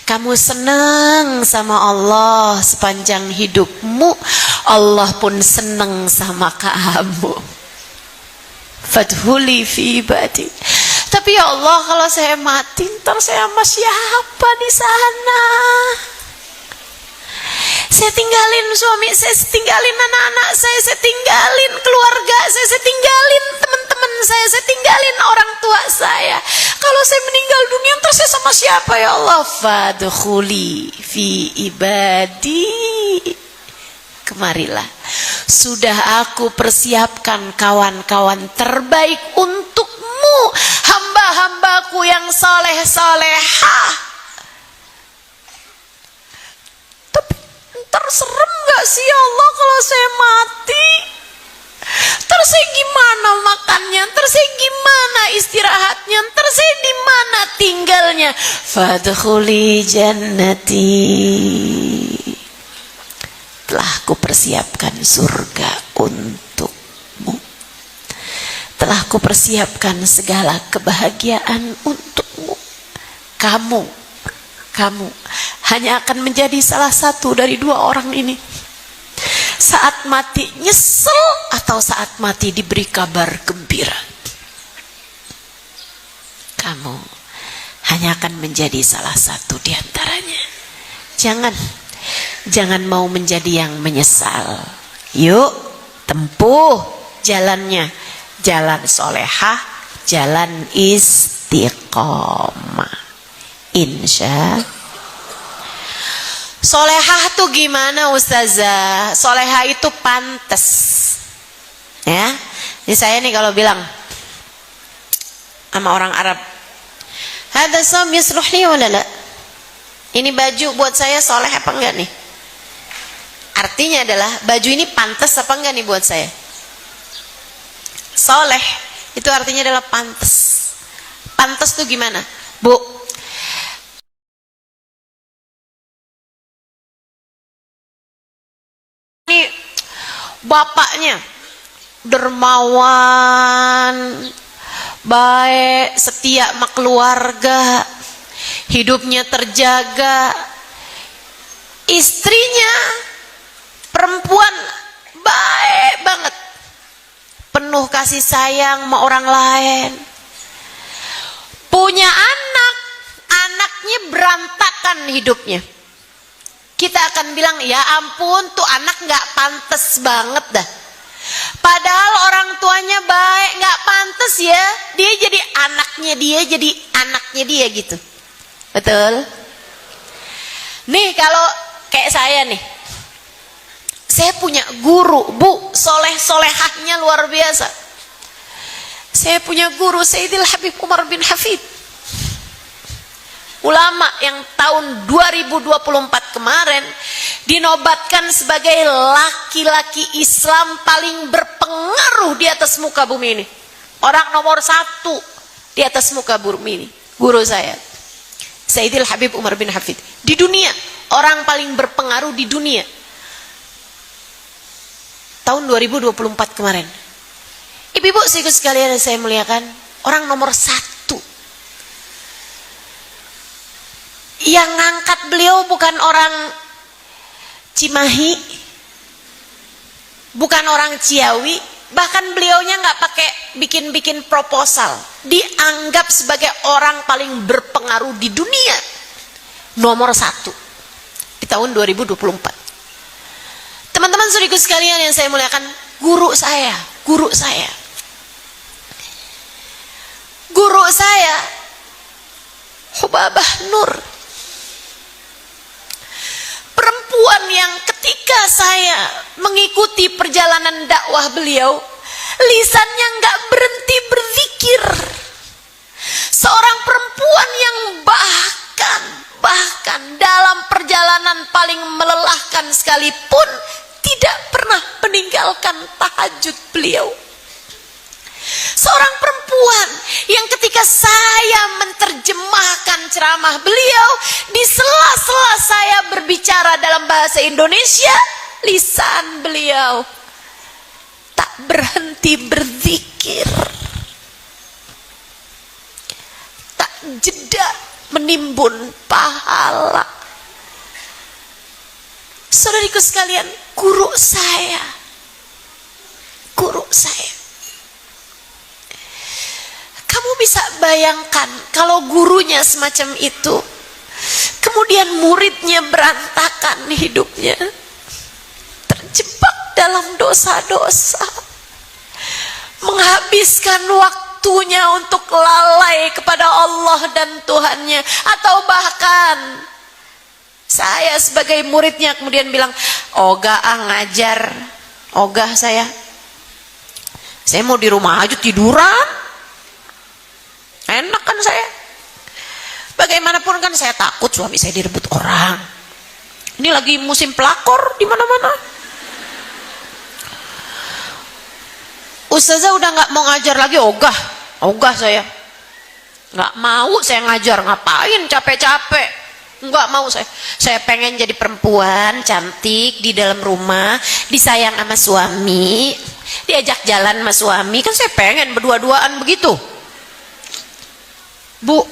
Speaker 1: Kamu senang sama Allah sepanjang hidupmu, Allah pun senang sama kamu. Fadkhuli fi ibadi. Tapi ya Allah, kalau saya mati, ntar saya sama siapa di sana? Saya tinggalin suami saya tinggalin anak-anak saya tinggalin keluarga saya tinggalin teman-teman saya tinggalin orang tua saya. Kalau saya meninggal dunia, terus saya sama siapa ya Allah? Fadkhuli fi ibadi. Kemarilah, sudah aku persiapkan kawan-kawan terbaik untukmu, hamba-hambaku yang soleh-solehah. Ntar serem gak sih ya Allah kalau saya mati? Ntar saya gimana makannya? Ntar saya gimana istirahatnya? Ntar saya di mana tinggalnya? Fadkhuli jannati. Telah kupersiapkan surga untukmu. Telah kupersiapkan segala kebahagiaan untukmu. Kamu hanya akan menjadi salah satu dari dua orang ini. Saat mati nyesel atau saat mati diberi kabar gembira. Kamu hanya akan menjadi salah satu di antaranya. Jangan mau menjadi yang menyesal. Yuk tempuh jalannya. Jalan solehah, jalan istiqomah. Insya. Solehah tuh gimana Ustazah? Solehah itu pantas. Ya, ini saya nih kalau bilang sama orang Arab, hada som yusluh li wala la? Ini baju buat saya soleh apa enggak nih? Artinya adalah baju ini pantas apa enggak nih buat saya? Soleh itu artinya adalah pantas. Pantas tuh gimana, Bu? Ini bapaknya dermawan, baik, setia sama keluarga, hidupnya terjaga. Istrinya perempuan baik banget, penuh kasih sayang sama orang lain. Punya anak, anaknya berantakan hidupnya. Kita akan bilang, ya ampun tuh anak gak pantas banget dah. Padahal orang tuanya baik, gak pantas ya dia jadi anaknya dia gitu. Betul? Nih kalau kayak saya nih, saya punya guru, Bu, solehahnya luar biasa. Saya punya guru Sayyidil Habib Umar bin Hafid, ulama yang tahun 2024 kemarin dinobatkan sebagai laki-laki Islam paling berpengaruh di atas muka bumi ini. Orang nomor 1 di atas muka bumi ini. Guru saya, Sayyidil Habib Umar bin Hafid. Di dunia, orang paling berpengaruh di dunia. Tahun 2024 kemarin. Ibu-ibu sekalian yang saya muliakan, orang nomor 1 yang ngangkat beliau bukan orang Cimahi, bukan orang Ciawi, bahkan beliaunya nggak pakai bikin proposal, dianggap sebagai orang paling berpengaruh di dunia, nomor 1 di tahun 2024. Teman-teman saudaraku sekalian yang saya muliakan, guru saya Hubabah Nur, perempuan yang ketika saya mengikuti perjalanan dakwah beliau, lisannya nggak berhenti berzikir. Seorang perempuan yang bahkan dalam perjalanan paling melelahkan sekalipun tidak pernah meninggalkan tahajud beliau. Seorang perempuan yang ketika saya menerjemahkan ceramah beliau, di sela-sela saya berbicara dalam bahasa Indonesia, lisan beliau tak berhenti berzikir, tak jeda menimbun pahala. Saudariku sekalian, guru saya, kamu bisa bayangkan kalau gurunya semacam itu, kemudian muridnya berantakan hidupnya, terjebak dalam dosa-dosa, menghabiskan waktunya untuk lalai kepada Allah dan Tuhannya, atau bahkan saya sebagai muridnya kemudian bilang, ogah ngajar, ogah saya mau di rumah aja tiduran, enak kan saya. Bagaimanapun kan saya takut suami saya direbut orang. Ini lagi musim pelakor di mana-mana. Ustazah udah nggak mau ngajar lagi, ogah saya nggak mau saya ngajar, ngapain capek-capek, nggak mau saya pengen jadi perempuan cantik di dalam rumah, disayang sama suami, diajak jalan sama suami, kan saya pengen berdua-duaan begitu. Bu,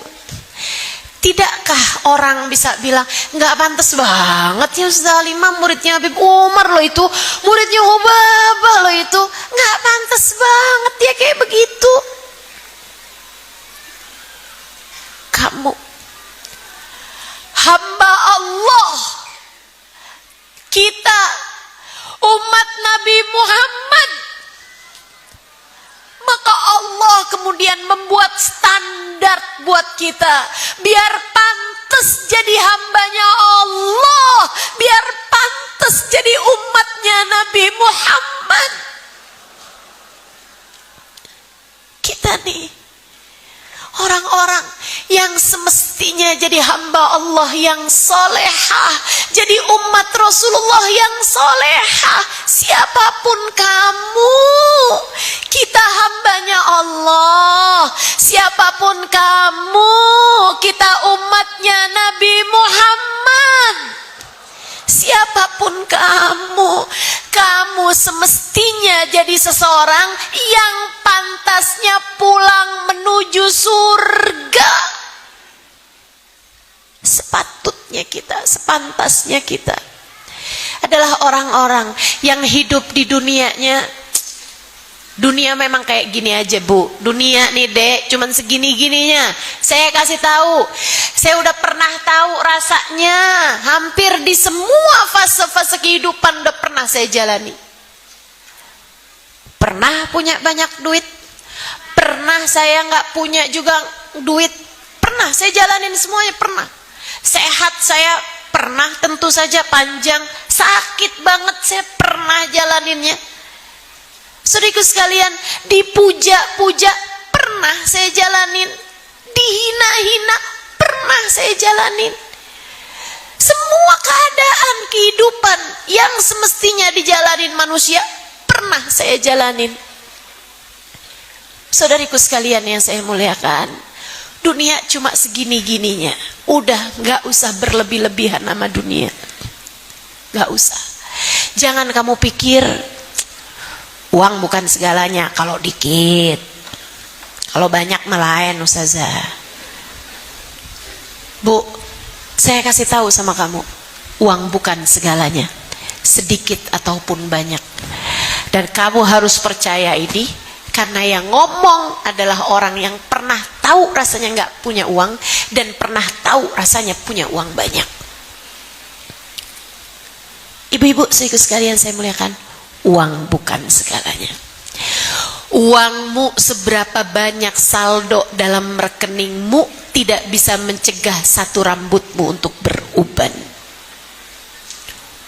Speaker 1: tidakkah orang bisa bilang nggak pantas banget ya Ustazah Halimah muridnya Habib Umar loh itu, muridnya Hubabah loh itu, nggak pantas banget dia kayak begitu. Kamu hamba Allah, kita umat Nabi Muhammad, maka Allah kemudian membuat standar buat kita biar pantas jadi hambanya Allah, biar pantas jadi umatnya Nabi Muhammad. Kita nih orang-orang yang semestinya jadi hamba Allah yang solehah, jadi umat Rasulullah yang solehah. Siapapun kamu, kita hambanya Allah. Siapapun kamu, kita umatnya Nabi Muhammad. Siapapun kamu semestinya jadi seseorang yang pantasnya pulang menuju surga. Sepantasnya kita adalah orang-orang yang hidup di dunianya. Dunia memang kayak gini aja, Bu. Dunia nih, Dek, cuman segini-gininya. Saya kasih tahu, saya udah pernah tahu rasanya. Hampir di semua fase-fase kehidupan udah pernah saya jalani. Pernah punya banyak duit, Pernah saya nggak punya juga duit, pernah saya jalanin semuanya, pernah. Sehat saya pernah, tentu saja panjang. Sakit banget saya pernah jalaninnya. Saudaraku sekalian, dipuja-puja pernah saya jalanin, dihina-hina pernah saya jalanin. Semua keadaan kehidupan yang semestinya dijalanin manusia pernah saya jalanin. Saudariku sekalian yang saya muliakan, dunia cuma segini-gininya. Udah gak usah berlebih-lebihan sama dunia. Gak usah. Jangan kamu pikir uang bukan segalanya. Kalau dikit, kalau banyak melayan ustazah. Bu, saya kasih tahu sama kamu, uang bukan segalanya, sedikit ataupun banyak. Dan kamu harus percaya ini, karena yang ngomong adalah orang yang pernah tahu rasanya nggak punya uang dan pernah tahu rasanya punya uang banyak. Ibu-ibu, saudaraku sekalian saya muliakan, uang bukan segalanya. Uangmu seberapa banyak saldo dalam rekeningmu tidak bisa mencegah satu rambutmu untuk beruban.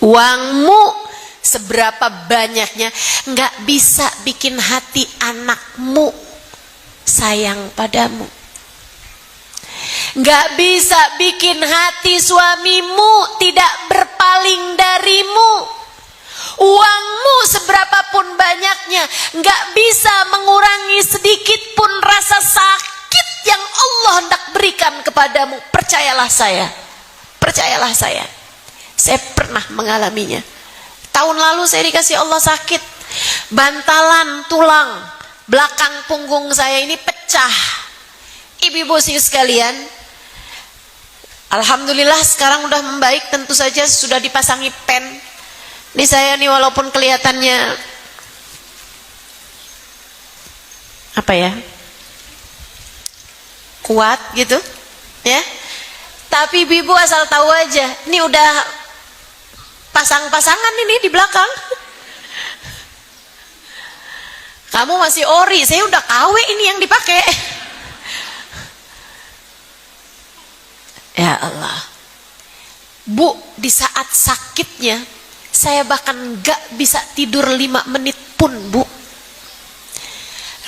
Speaker 1: Uangmu seberapa banyaknya nggak bisa bikin hati anakmu sayang padamu. Nggak bisa bikin hati suamimu tidak berpaling darimu. Uangmu seberapapun banyaknya nggak bisa mengurangi sedikit pun rasa sakit yang Allah hendak berikan kepadamu. Percayalah saya, percayalah saya pernah mengalaminya. Tahun lalu saya dikasih Allah sakit, bantalan tulang belakang punggung saya ini pecah. Ibu-ibu sekalian, alhamdulillah sekarang udah membaik, tentu saja sudah dipasangi pen. Ini saya nih walaupun kelihatannya apa ya, kuat gitu ya, tapi ibu asal tahu aja, ini udah pasang-pasangan ini di belakang. Kamu masih ori, saya udah KW ini yang dipakai. Ya Allah, Bu, di saat sakitnya saya bahkan gak bisa tidur 5 menit pun, Bu.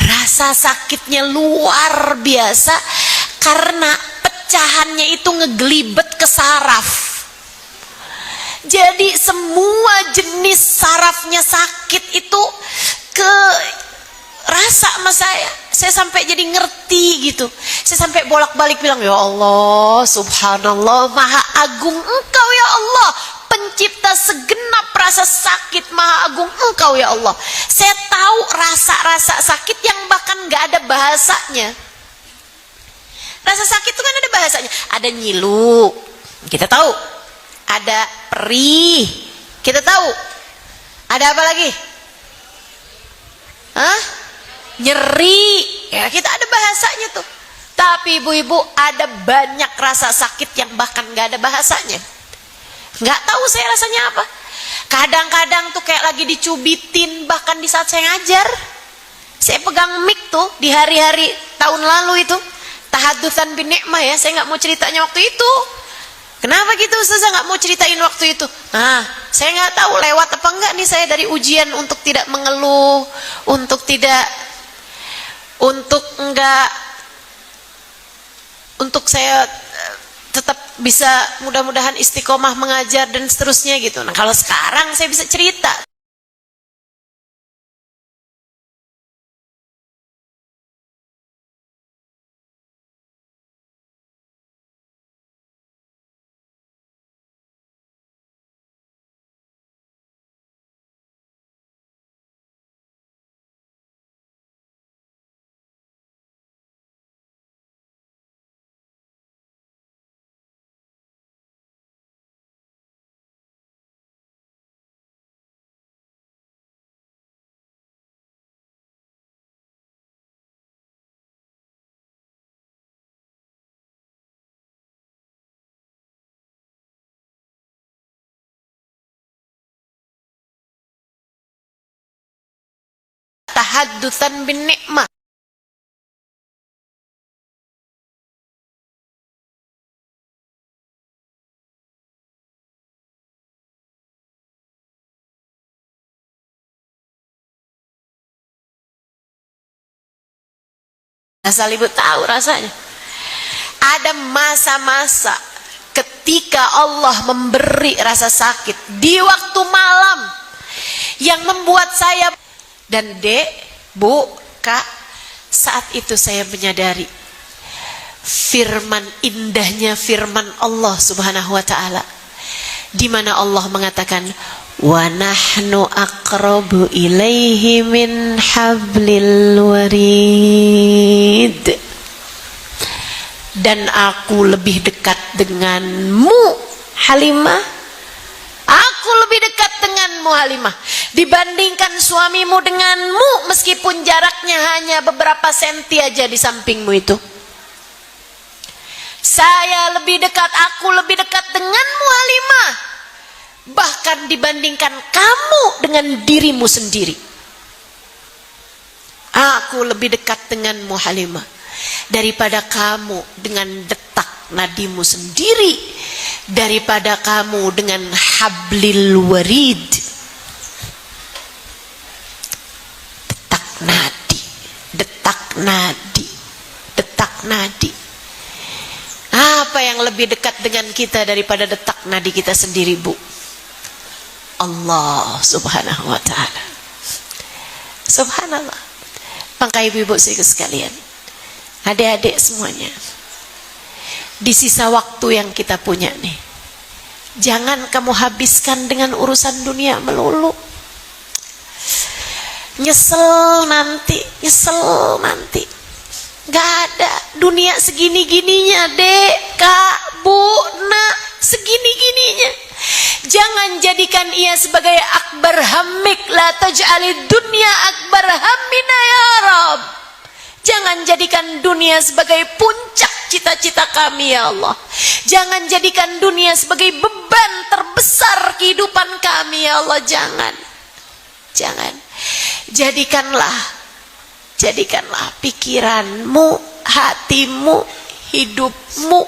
Speaker 1: Rasa sakitnya luar biasa karena pecahannya itu ngegelibet ke saraf. Jadi semua jenis sarafnya sakit itu ke rasa sama saya sampai jadi ngerti gitu. Saya sampai bolak-balik bilang, ya Allah, subhanallah, maha agung engkau ya Allah, pencipta segenap rasa sakit, maha agung engkau ya Allah. Saya tahu rasa-rasa sakit yang bahkan gak ada bahasanya. Rasa sakit itu kan ada bahasanya. Ada nyilu, kita tahu. Ada perih, kita tahu. Ada apa lagi? Hah? Nyeri, ya kita ada bahasanya tuh. Tapi ibu-ibu, ada banyak rasa sakit yang bahkan gak ada bahasanya. Gak tahu saya rasanya apa. Kadang-kadang tuh kayak lagi dicubitin, bahkan di saat saya ngajar. Saya pegang mic tuh di hari-hari tahun lalu itu, tahadutsan bin ni'mah ya, saya gak mau ceritanya waktu itu. Kenapa gitu Ustazah nggak mau ceritain waktu itu? Nah, saya nggak tahu lewat apa enggak nih saya dari ujian untuk tidak mengeluh, untuk saya tetap bisa mudah-mudahan istiqomah mengajar dan seterusnya gitu. Nah, kalau sekarang saya bisa cerita. Tahadutsan bin ni'mah. Asal ibu tahu rasanya. Ada masa-masa ketika Allah memberi rasa sakit di waktu malam yang membuat saya dan dek, bu, kak, saat itu saya menyadari indahnya firman Allah Subhanahu wa taala, di mana Allah mengatakan wa nahnu aqrabu ilaihi min hablil warid, dan aku lebih dekat denganmu Halimah, aku lebih dekat denganmu Halimah dibandingkan suamimu denganmu, meskipun jaraknya hanya beberapa senti aja di sampingmu itu. Saya lebih dekat, aku lebih dekat denganmu Halimah, bahkan dibandingkan kamu dengan dirimu sendiri. Aku lebih dekat denganmu Halimah daripada kamu dengan detak nadimu sendiri, daripada kamu dengan hablil warid. Detak nadi, detak nadi, detak nadi. Apa yang lebih dekat dengan kita daripada detak nadi kita sendiri, bu? Allah Subhanahu wa ta'ala. Subhanallah. Maka ibu-ibu sekalian, adik-adik semuanya, di sisa waktu yang kita punya nih, jangan kamu habiskan dengan urusan dunia melulu. Nyesel nanti, nyesel nanti. Gak ada dunia segini-gininya, dek, kak, bu, nak, segini-gininya. Jangan jadikan ia sebagai akbar hammik, la taj'alid dunya akbar hammina ya Rabb. Jangan jadikan dunia sebagai puncak cita-cita kami ya Allah. Jangan jadikan dunia sebagai beban terbesar kehidupan kami ya Allah. Jangan. Jangan. Jadikanlah pikiranmu, hatimu, hidupmu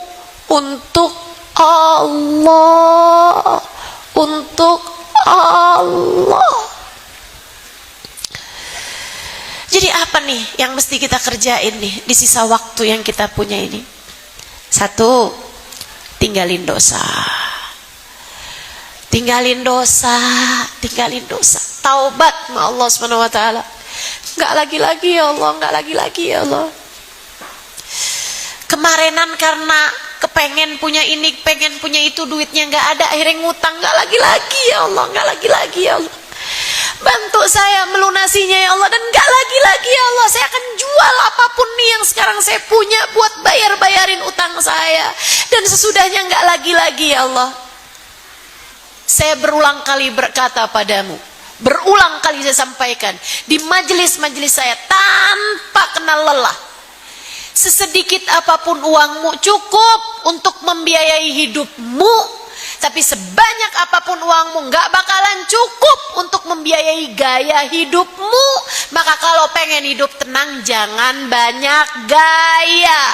Speaker 1: untuk Allah. Untuk Allah. Jadi apa nih yang mesti kita kerjain nih di sisa waktu yang kita punya ini? Satu, tinggalin dosa. Tinggalin dosa, tinggalin dosa. Taubat sama Allah Subhanahu wa taala. Enggak lagi-lagi ya Allah, enggak lagi-lagi ya Allah. Kemarinan karena kepengen punya ini, pengen punya itu, duitnya enggak ada, akhirnya ngutang. Enggak lagi-lagi ya Allah, enggak lagi-lagi ya Allah. Bantu saya melunasinya ya Allah, dan enggak lagi-lagi ya Allah. Saya akan jual apapun nih yang sekarang saya punya buat bayarin utang saya. Dan sesudahnya enggak lagi-lagi ya Allah. Saya berulang kali berkata padamu, berulang kali saya sampaikan di majelis-majelis saya tanpa kenal lelah, sesedikit apapun uangmu cukup untuk membiayai hidupmu, tapi sebanyak apapun uangmu nggak bakalan cukup untuk membiayai gaya hidupmu. Maka kalau pengen hidup tenang, jangan banyak gaya.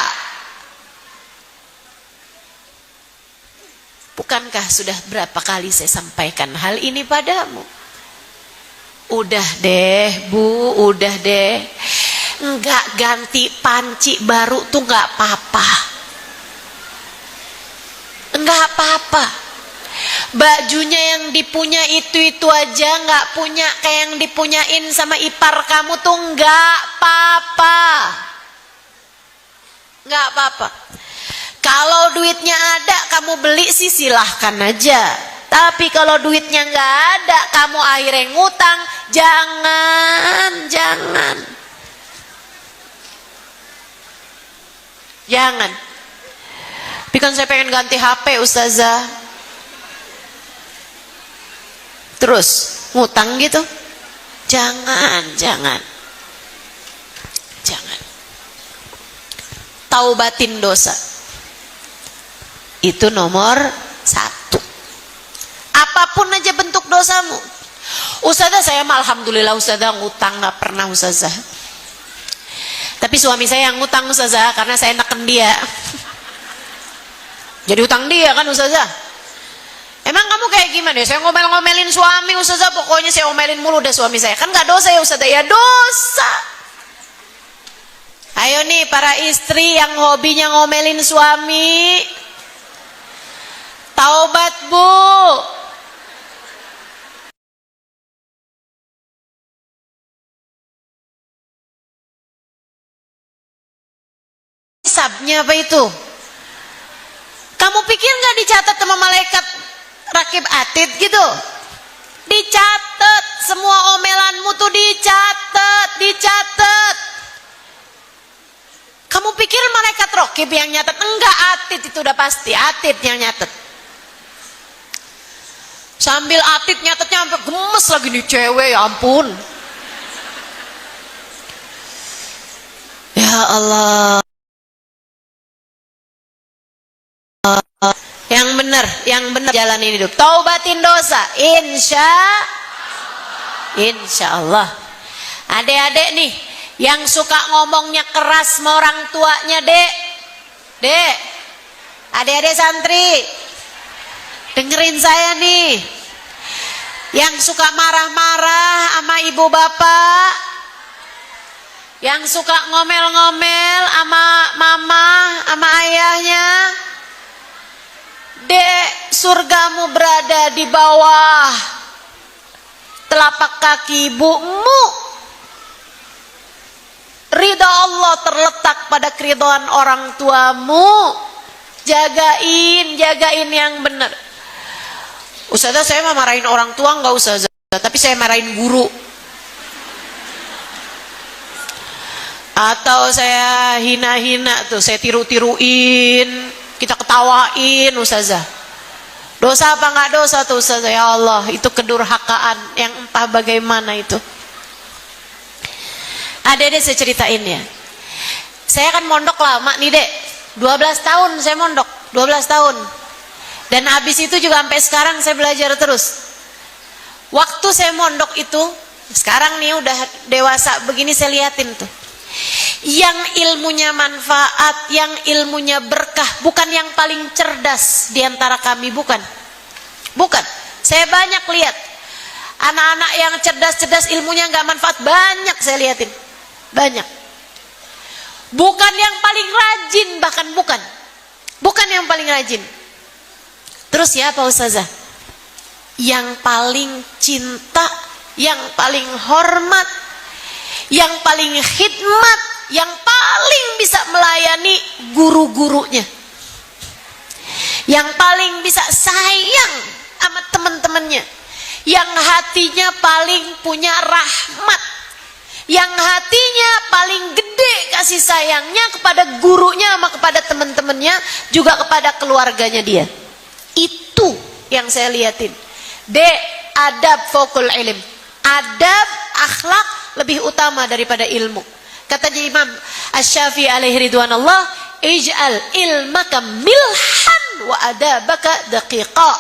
Speaker 1: Bukankah sudah berapa kali saya sampaikan hal ini padamu? Udah deh bu, udah deh. Enggak ganti panci baru tuh enggak apa-apa. Enggak apa-apa. Bajunya yang dipunya itu aja enggak punya kayak yang dipunyain sama ipar kamu tuh enggak apa-apa. Enggak apa-apa. Kalau duitnya ada kamu beli sih silahkan aja. Tapi kalau duitnya enggak ada, kamu akhirnya ngutang, jangan. Jangan. Tapi kan saya pengen ganti HP Ustazah. Terus ngutang gitu. Jangan. Taubatin dosa. Itu nomor 1. Apapun aja bentuk dosamu. Ustazah, saya mah alhamdulillah Ustazah ngutang gak pernah Ustazah. Tapi suami saya yang ngutang Ustazah, karena saya neken dia. Jadi utang dia kan Ustazah. Emang kamu kayak gimana ya? Saya ngomel-ngomelin suami Ustazah, pokoknya saya omelin mulu deh suami saya. Kan gak dosa ya Ustazah? Ya dosa. Ayo Ayo nih para istri yang hobinya ngomelin suami, taubat bu. Hisabnya apa itu? Kamu pikir gak dicatat sama malaikat rakib atid gitu? Dicatat, semua omelanmu tuh dicatat. Kamu pikir malaikat rakib yang nyatet? Enggak, atid itu udah pasti, atid yang nyatet. Sambil atid nyatetnya sampai gemes lagi nih cewek, ya ampun. Ya Allah. Yang benar jalanin hidup. Taubatin dosa. Insya Allah. Adek-adek nih yang suka ngomongnya keras sama orang tuanya, dek. Adek-adek santri, dengerin saya nih. Yang suka marah-marah sama ibu bapak, yang suka ngomel-ngomel sama mama, sama ayahnya, dek, surgamu berada di bawah telapak kaki ibumu. Ridha Allah terletak pada keridhaan orang tuamu. Jagain yang benar. Ustazah, saya mah marahin orang tua enggak Ustazah, tapi saya marahin guru. Atau saya hina-hina tuh, saya tiru-tiruin, kita ketawain Ustazah. Dosa apa enggak dosa tuh Ustazah? Ya Allah, itu kedurhakaan yang entah bagaimana itu. Dek, saya ceritain ya. Saya kan mondok lama nih, Dek. 12 tahun saya mondok, 12 tahun. Dan habis itu juga sampai sekarang saya belajar terus. Waktu saya mondok itu, sekarang nih udah dewasa begini, saya liatin tuh. Yang ilmunya manfaat, yang ilmunya berkah, bukan yang paling cerdas di antara kami, bukan. Saya banyak lihat anak-anak yang cerdas-cerdas, ilmunya nggak manfaat, banyak saya liatin. Banyak. Bukan yang paling rajin, bahkan bukan yang paling rajin. Terus ya Pak Ustazah, yang paling cinta, yang paling hormat, yang paling khidmat, yang paling bisa melayani guru-gurunya, yang paling bisa sayang sama teman-temannya, yang hatinya paling punya rahmat, yang hatinya paling gede kasih sayangnya kepada gurunya sama kepada teman-temannya, juga kepada keluarganya dia. Itu yang saya liatin. Adab fokul ilm. Adab, akhlak lebih utama daripada ilmu. Kata Imam Asy-Syafi'i alaihi ridwanullah, ij'al ilmaka milhan wa adabaka daqiqa.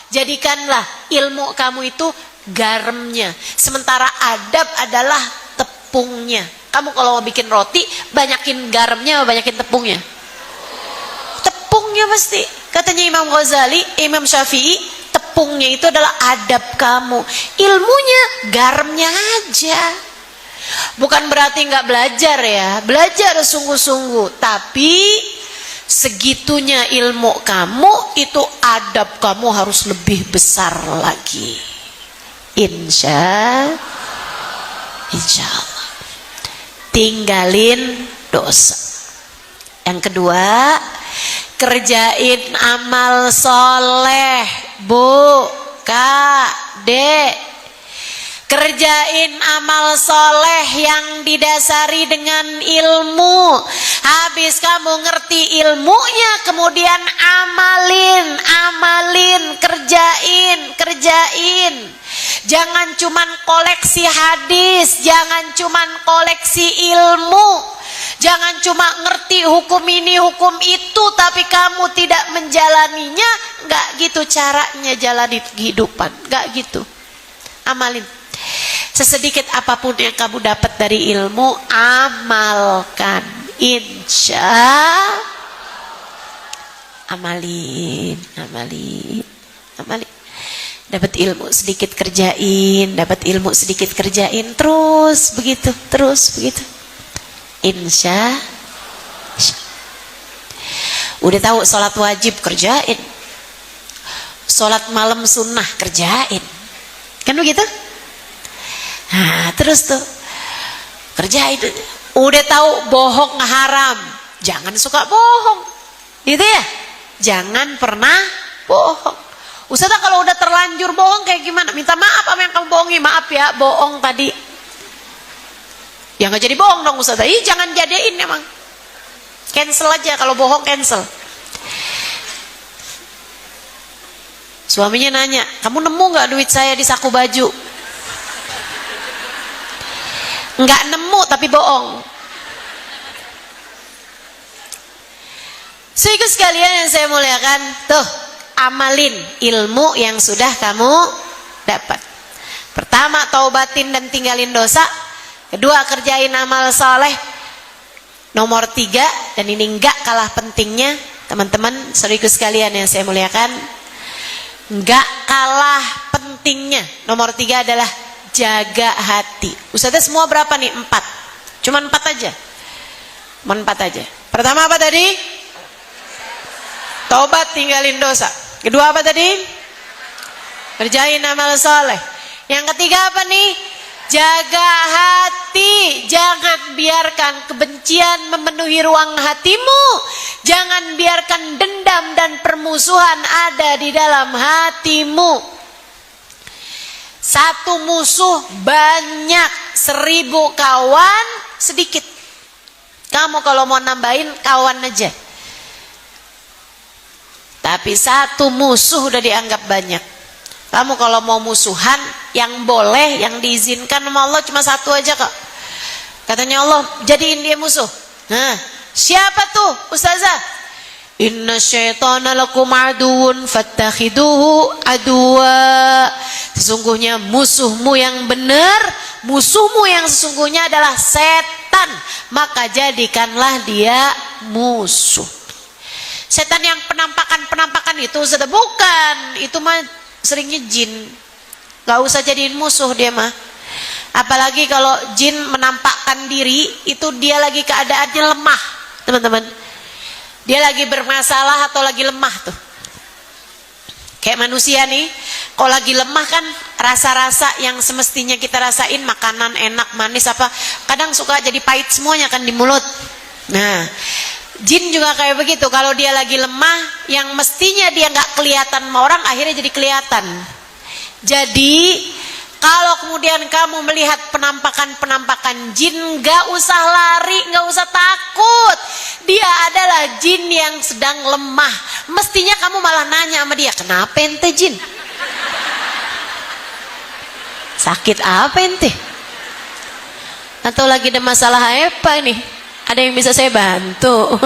Speaker 1: Jadikanlah ilmu kamu itu garamnya, sementara adab adalah tepungnya. Kamu kalau mau bikin roti, banyakin garamnya, banyakin tepungnya. Tepungnya pasti. Katanya Imam Ghazali, Imam Syafi'i, tepungnya itu adalah adab kamu. Ilmunya, garamnya aja. Bukan berarti nggak belajar ya, belajar sungguh-sungguh. Tapi segitunya ilmu kamu, itu adab kamu harus lebih besar lagi. Insya Allah. Tinggalin dosa. Yang kedua, kerjain amal soleh, Bu, Kak, Dek. Kerjain amal soleh yang didasari dengan ilmu. Habis kamu ngerti ilmunya, kemudian amalin, kerjain. Jangan cuman koleksi hadis, jangan cuman koleksi ilmu. Jangan cuma ngerti hukum ini, hukum itu, tapi kamu tidak menjalaninya. Nggak gitu caranya jalani kehidupan, nggak gitu. Amalin. Sesedikit apapun yang kamu dapat dari ilmu, amalkan. Amalin. Dapat ilmu sedikit kerjain, terus begitu. Insya
Speaker 2: Udah tahu sholat wajib, kerjain. Sholat malam sunnah, kerjain. Kan begitu? Nah, terus tuh kerjain. Udah tahu bohong haram, jangan suka bohong. Gitu ya? Jangan pernah bohong. Ustazah kalau udah terlanjur bohong kayak gimana? Minta maaf apa yang kamu bohongi. Maaf ya, bohong tadi. Ya nggak jadi bohong dong Ustazah. Ih, jangan jadiin emang. Cancel aja kalau bohong, cancel. Suaminya nanya, kamu nemu nggak duit saya di saku baju? Nggak nemu tapi bohong. Saudara sekalian yang saya muliakan, tuh amalin ilmu yang sudah kamu dapat. Pertama, taubatin dan tinggalin dosa. Kedua, kerjain amal soleh. Nomor 3, dan ini enggak kalah pentingnya, teman-teman, saudara sekalian yang saya muliakan, enggak kalah pentingnya. Nomor 3 adalah jaga hati. Ustazah semua berapa nih? 4. Cuma 4 aja. Cuma 4 aja. Pertama apa tadi? Taubat, tinggalin dosa. Kedua apa tadi? Kerjain amal soleh. Yang ketiga apa nih? Jaga hati. Jangan biarkan kebencian memenuhi ruang hatimu. Jangan biarkan dendam dan permusuhan ada di dalam hatimu. Satu musuh banyak, 1000 kawan sedikit. Kamu kalau mau nambahin kawan aja. Tapi satu musuh udah dianggap banyak. Kamu kalau mau musuhan, yang boleh, yang diizinkan sama Allah cuma satu aja kok. Katanya Allah, jadiin dia musuh. Nah, siapa tuh Ustazah? Inna syaitana lakum aduun fattakhiduhu aduwa. Sesungguhnya musuhmu yang benar, musuhmu yang sesungguhnya adalah setan. Maka jadikanlah dia musuh. Setan yang penampakan itu sudah bukan. Itu mah seringnya jin. Gak usah jadiin musuh dia mah. Apalagi kalau jin menampakkan diri, itu dia lagi keadaannya lemah, teman-teman. Dia lagi bermasalah atau lagi lemah tuh. Kayak manusia nih, kalau lagi lemah kan rasa-rasa yang semestinya kita rasain, makanan enak, manis apa, kadang suka jadi pahit semuanya kan di mulut. Nah, jin juga kayak begitu. Kalau dia lagi lemah, yang mestinya dia nggak kelihatan sama orang, akhirnya jadi kelihatan. Jadi kalau kemudian kamu melihat penampakan jin, nggak usah lari, nggak usah takut. Dia adalah jin yang sedang lemah. Mestinya kamu malah nanya sama dia, kenapa ente jin? Sakit apa ente? Atau lagi ada masalah apa nih? Ada yang bisa saya bantu?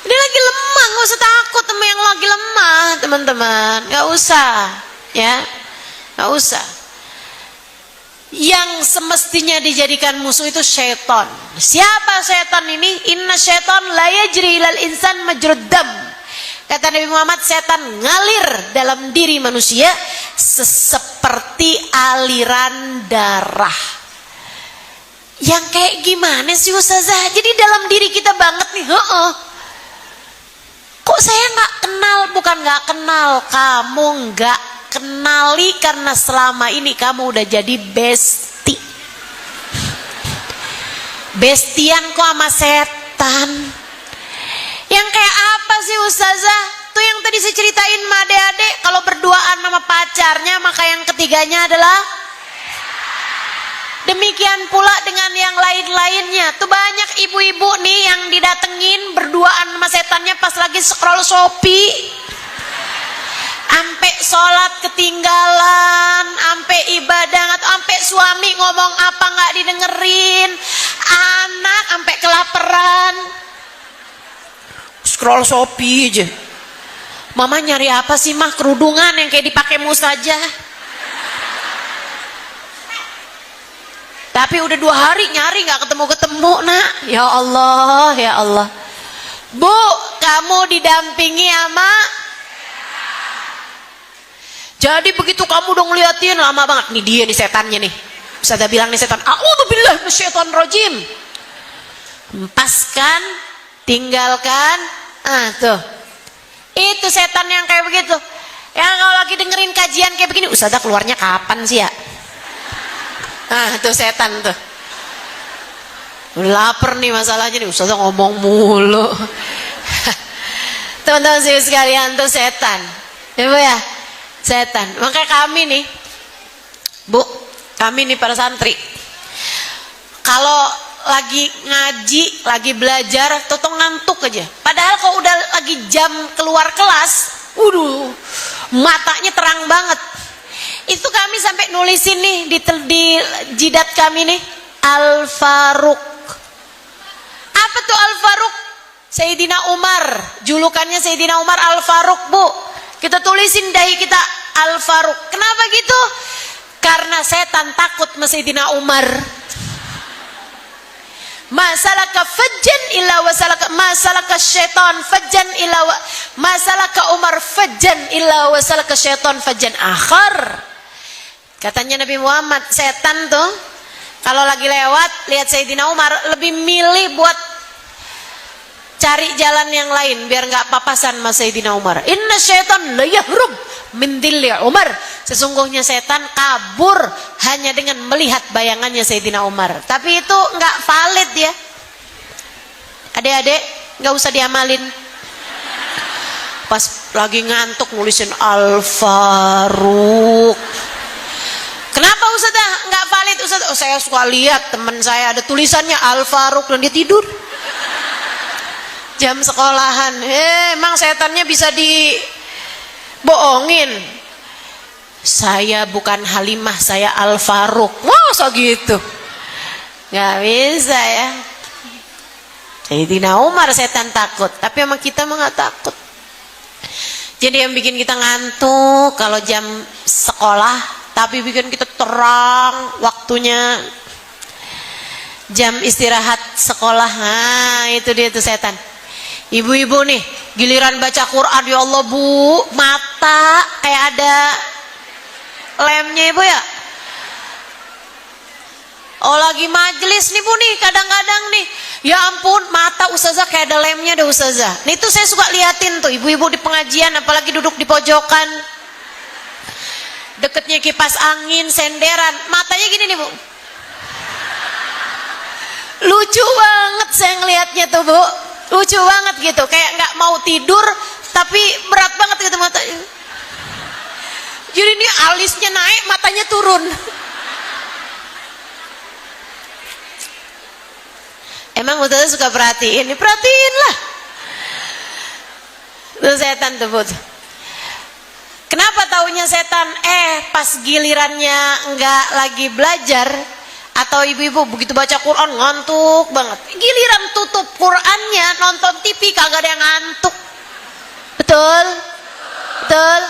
Speaker 2: Dia lagi lemah, nggak usah takut sama yang lagi lemah, teman-teman. Nggak usah, ya, nggak usah. Yang semestinya dijadikan musuh itu syaitan. Siapa syaitan ini? Inna syaitan la yajri ilal insan majrud dam. Kata Nabi Muhammad, setan ngalir dalam diri manusia seperti aliran darah. Yang kayak gimana sih Ustazah? Jadi dalam diri kita banget nih. Kok saya nggak kenal? Bukan nggak kenal, kamu nggak kenali karena selama ini kamu udah jadi besti. Bestian kok sama setan. Yang kayak apa sih Ustazah? Tuh yang tadi saya ceritain sama adik-adik, kalau berduaan sama pacarnya, maka yang ketiganya adalah demikian pula dengan yang lain-lainnya. Tuh banyak ibu-ibu nih yang didatengin berduaan sama setannya pas lagi scroll Shopee. Ampe sholat ketinggalan, ampe ibadah, atau ampe suami ngomong apa nggak didengerin, anak ampe kelaparan, scroll Shopee aja. Mama nyari apa sih mah? Kerudungan yang kayak dipakai mustajah. Tapi udah 2 hari nyari nggak ketemu nak. Ya Allah, ya Allah. Bu, kamu didampingi sama. Jadi begitu kamu udah ngeliatin lama banget, nih dia nih setannya nih. Ustazah bilang nih setan, a'udzubillah minasyaitonir rajim. Hempaskan, tinggalkan, Tuh. Itu setan yang kayak begitu. Yang kalau lagi dengerin kajian kayak begini, Ustazah keluarnya kapan sih ya? Tuh setan tuh. Udah lapar nih masalahnya nih, Ustazah ngomong mulu. Teman-teman sekalian, tuh setan. Ya Bu ya? Setan. Makanya kami nih, Bu, kami nih para santri, kalau lagi ngaji, lagi belajar, toto ngantuk aja. Padahal kalau udah lagi jam keluar kelas, matanya terang banget. Itu kami sampai nulisin nih di jidat kami nih, Al-Faruq. Apa tuh Al-Faruq? Sayyidina Umar, julukannya Sayyidina Umar Al-Faruq, Bu. Kita tulisin dahi kita Al-Faruq. Kenapa gitu? Karena setan takut sama Sayyidina Umar. Masalaka fajjan illa wasalaka, masalaka syaitan fajjan illa masalaka Umar fajjan illa wasalaka syaitan fajjan akhar. Katanya Nabi Muhammad, setan tuh kalau lagi lewat lihat Sayyidina Umar lebih milih buat cari jalan yang lain biar nggak papasan sama Sayyidina Umar. Inna syaitan la yahrub min dhilli Umar. Sesungguhnya setan kabur hanya dengan melihat bayangannya Sayyidina Umar. Tapi itu nggak valid ya. Adik-adik nggak usah diamalin. Pas lagi ngantuk nulisin Al-Faruq. Kenapa Ustazah nggak valid Ustazah? Oh, saya suka lihat teman saya ada tulisannya Al-Faruq dan dia tidur. Jam sekolahan. Emang setannya bisa dibohongin. Saya bukan Halimah, saya Al-Faruq. Masa gitu? Gak bisa ya. Sayyidina Umar setan takut, tapi sama kita mah gak takut. Jadi yang bikin kita ngantuk kalau jam sekolah, tapi bikin kita terang waktunya jam istirahat sekolah. Nah itu dia tuh setan. Ibu-ibu nih giliran baca Quran, ya Allah Bu, mata kayak ada lemnya Ibu ya. Oh lagi majelis nih Bu nih, kadang-kadang nih, ya ampun mata Ustazah kayak ada lemnya deh Ustazah. Nih tuh saya suka liatin tuh ibu-ibu di pengajian, apalagi duduk di pojokan, deketnya kipas angin, senderan, matanya gini nih Bu. Lucu banget saya ngelihatnya tuh Bu, lucu banget gitu, kayak nggak mau tidur tapi berat banget gitu matanya. Jadi ini alisnya naik, matanya turun. Emang Ustazah suka perhatiin? Perhatiin lah. Itu setan tuh Bu. Kenapa taunya setan? Pas gilirannya enggak lagi belajar, atau ibu-ibu begitu baca Quran ngantuk banget. Giliran tutup Qurannya, nonton TV kagak ada yang ngantuk. Betul? Betul?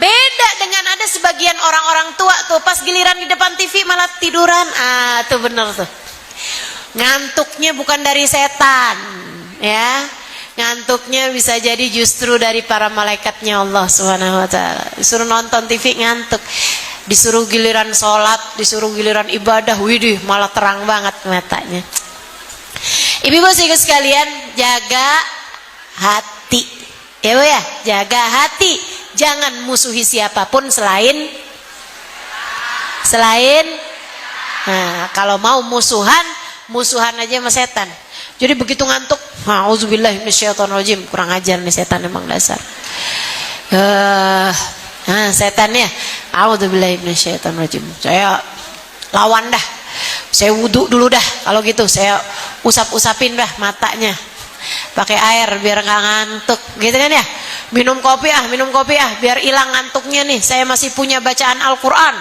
Speaker 2: Beda dengan ada sebagian orang-orang tua tuh pas giliran di depan TV malah tiduran. Tuh bener tuh. Ngantuknya bukan dari setan, ya. Ngantuknya bisa jadi justru dari para malaikatnya Allah Subhanahu wa taala. Disuruh nonton TV ngantuk. Disuruh giliran sholat, disuruh giliran ibadah, widih malah terang banget matanya. Ibu-ibu sekalian, jaga hati. Ya Bu ya, jaga hati. Jangan musuhi siapapun selain kalau mau musuhan aja sama setan. Jadi begitu ngantuk, auzubillahi minasyaitonirrajim, kurang ajar nih setan emang dasar. Setannya, auzubillahi minasyaitonirrajim. Saya lawan dah. Saya wudhu dulu dah. Kalau gitu saya usap-usapin dah matanya. Pakai air biar nggak ngantuk, gitu kan ya? Minum kopi biar hilang ngantuknya nih. Saya masih punya bacaan Al-Quran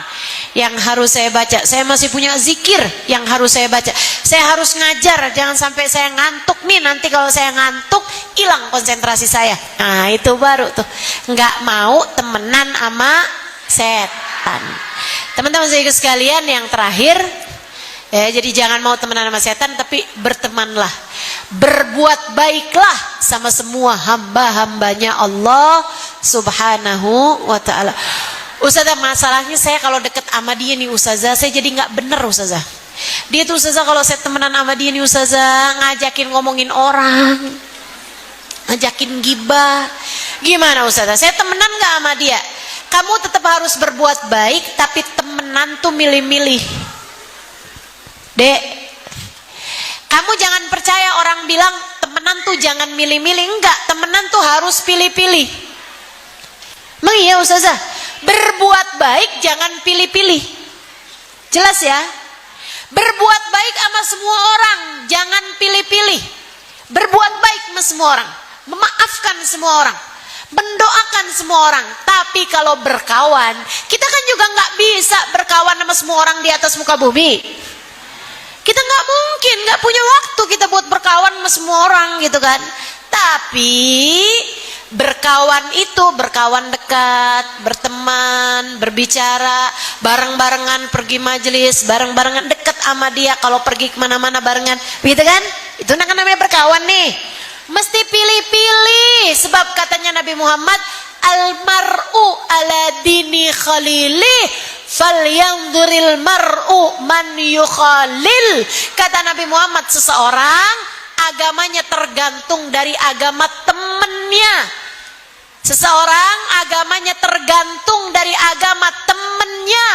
Speaker 2: yang harus saya baca. Saya masih punya zikir yang harus saya baca. Saya harus ngajar, jangan sampai saya ngantuk nih. Nanti kalau saya ngantuk, hilang konsentrasi saya. Nah itu baru tuh, nggak mau temenan sama setan. Teman-teman saya sekalian, yang terakhir, ya, jadi jangan mau temenan sama setan, tapi bertemanlah, berbuat baiklah sama semua hamba-hambanya Allah Subhanahu wa ta'ala. Ustazah, masalahnya saya kalau deket sama dia nih Ustazah, saya jadi nggak bener Ustazah. Dia tuh Ustazah kalau saya temenan sama dia nih Ustazah, ngajakin ngomongin orang. ngajakin gibah. Gimana Ustazah? Saya temenan gak sama dia? Kamu tetap harus berbuat baik, tapi temenan tuh milih-milih. Dek, kamu jangan percaya orang bilang temenan tuh jangan milih-milih. Enggak, temenan tuh harus pilih-pilih. Emang iya Ustazah? Berbuat baik jangan pilih-pilih. Jelas ya? Berbuat baik sama semua orang, jangan pilih-pilih. Berbuat baik sama semua orang, memaafkan semua orang, mendoakan semua orang. Tapi kalau berkawan, kita kan juga nggak bisa berkawan sama semua orang di atas muka bumi. Kita nggak mungkin, nggak punya waktu kita buat berkawan sama semua orang gitu kan. Tapi berkawan itu berkawan dekat, berteman, berbicara, bareng-barengan pergi majelis, bareng-barengan dekat sama dia. Kalau pergi kemana-mana barengan, gitu kan? Itu namanya berkawan nih. Mesti pilih-pilih, sebab katanya Nabi Muhammad, almar'u ala dini khalili falyanzuril mar'u man yukhalil. Kata Nabi Muhammad, seseorang agamanya tergantung dari agama temennya. Seseorang agamanya tergantung dari agama temennya.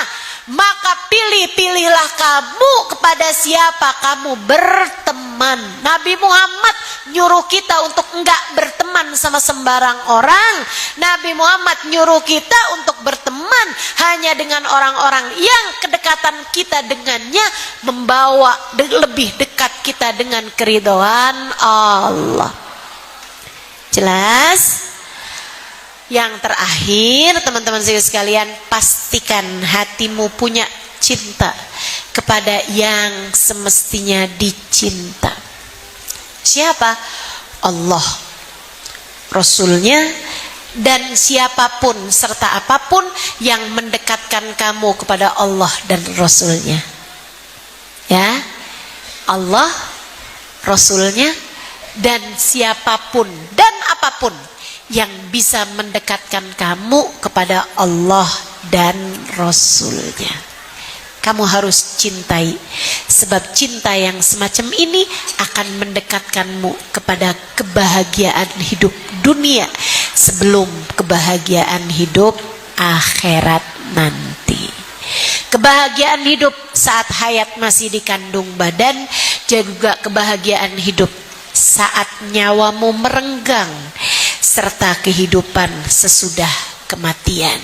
Speaker 2: Maka pilih-pilihlah kamu kepada siapa kamu berteman. Nabi Muhammad nyuruh kita untuk enggak berteman sama sembarang orang. Nabi Muhammad nyuruh kita untuk berteman hanya dengan orang-orang yang kedekatan kita dengannya membawa lebih dekat kita dengan keridhaan Allah. Jelas? Yang terakhir, teman-teman sekalian, pastikan hatimu punya cinta kepada yang semestinya dicinta. Siapa? Allah, Rasulnya, dan siapapun serta apapun yang mendekatkan kamu kepada Allah dan Rasulnya. Ya, Allah, Rasulnya, dan siapapun dan apapun yang bisa mendekatkan kamu kepada Allah dan Rasulnya. Kamu harus cintai, sebab cinta yang semacam ini akan mendekatkanmu kepada kebahagiaan hidup dunia sebelum kebahagiaan hidup akhirat nanti. Kebahagiaan hidup saat hayat masih dikandung badan, juga kebahagiaan hidup saat nyawamu merenggang, serta kehidupan sesudah kematian.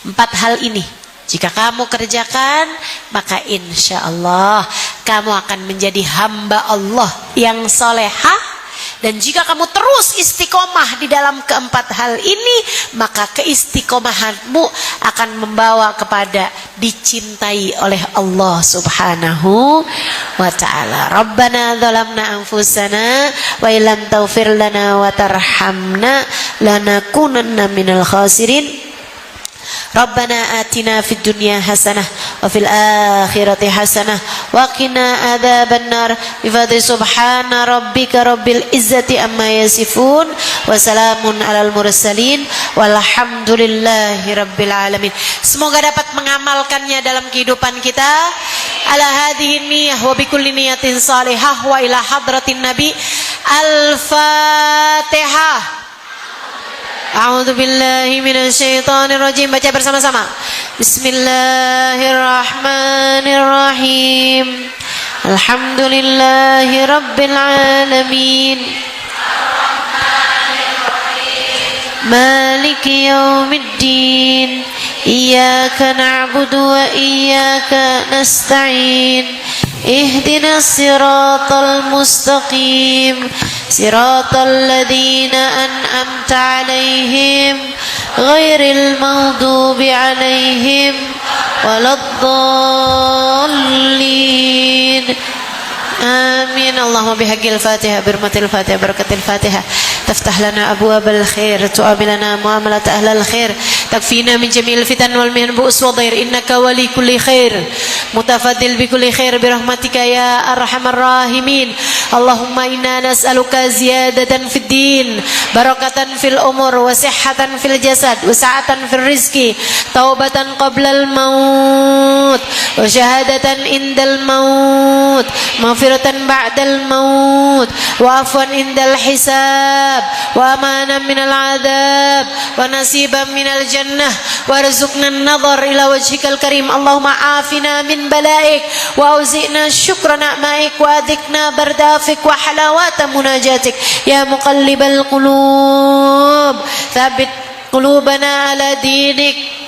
Speaker 2: 4 hal ini jika kamu kerjakan, maka insya Allah kamu akan menjadi hamba Allah yang solehah. Dan jika kamu terus istiqomah di dalam keempat hal ini, maka keistiqomahanmu akan membawa kepada dicintai oleh Allah Subhanahu wa ta'ala. Rabbana zalamna anfusana wa illam taghfir lana wa tarhamna lanakunanna minal khasirin. Rabbana atina fid dunya hasanah wa fil akhirati hasanah wa qina adzabannar. Bi fadli subhana rabbika rabbil izzati amma yasifun wa salamun alal mursalin walhamdulillahi rabbil alamin. Semoga dapat mengamalkannya dalam kehidupan kita. Ala hadhihi niyyah wa bi kulli niyatin salihah wa ila hadratin nabi. Al-Fatihah. A'udzu billahi minasy syaithanir rajim. Baca bersama-sama. Bismillahirrahmanirrahim. Alhamdulillahi rabbil alamin. Maliki yaumiddin. Iyyaka na'budu wa iyyaka nasta'in. Ihdinas siratal mustaqim. Siratal ladzina an'amta 'alaihim ghairil maghdubi 'alaihim waladdallin. Amin. Allahumma bihaqqil Fatihah, birmatil Fatihah, barakatil Fatihah. Taftah lana abwabal khair, tu'abilana muamalat ahlal khair, takfina min jamil fitan wal mihan bu'us wa dhair, innaka wali kulli khair, mutafaddil bi kulli khair birahmatika ya arhamar rahimin. Allahumma inna nas'aluka ziyadatan fid din, barakatan fil umur, wa sihhatan fil jasad, wa sa'atan fil rizki, taubatan qablal maut, wa syahadatan indal maut, maghfiratan ba'dal maut wa afwan indal hisab wa amanan minal adab wa nasiban minal jannah warzuqna an-nadhar ila wajhikal karim. Allahumma afina min balaik wa auzi'na syukra na'maik wa adikna bardafik wa halawata munajatik ya muqallibal qulub thabbit qulubana ala dinik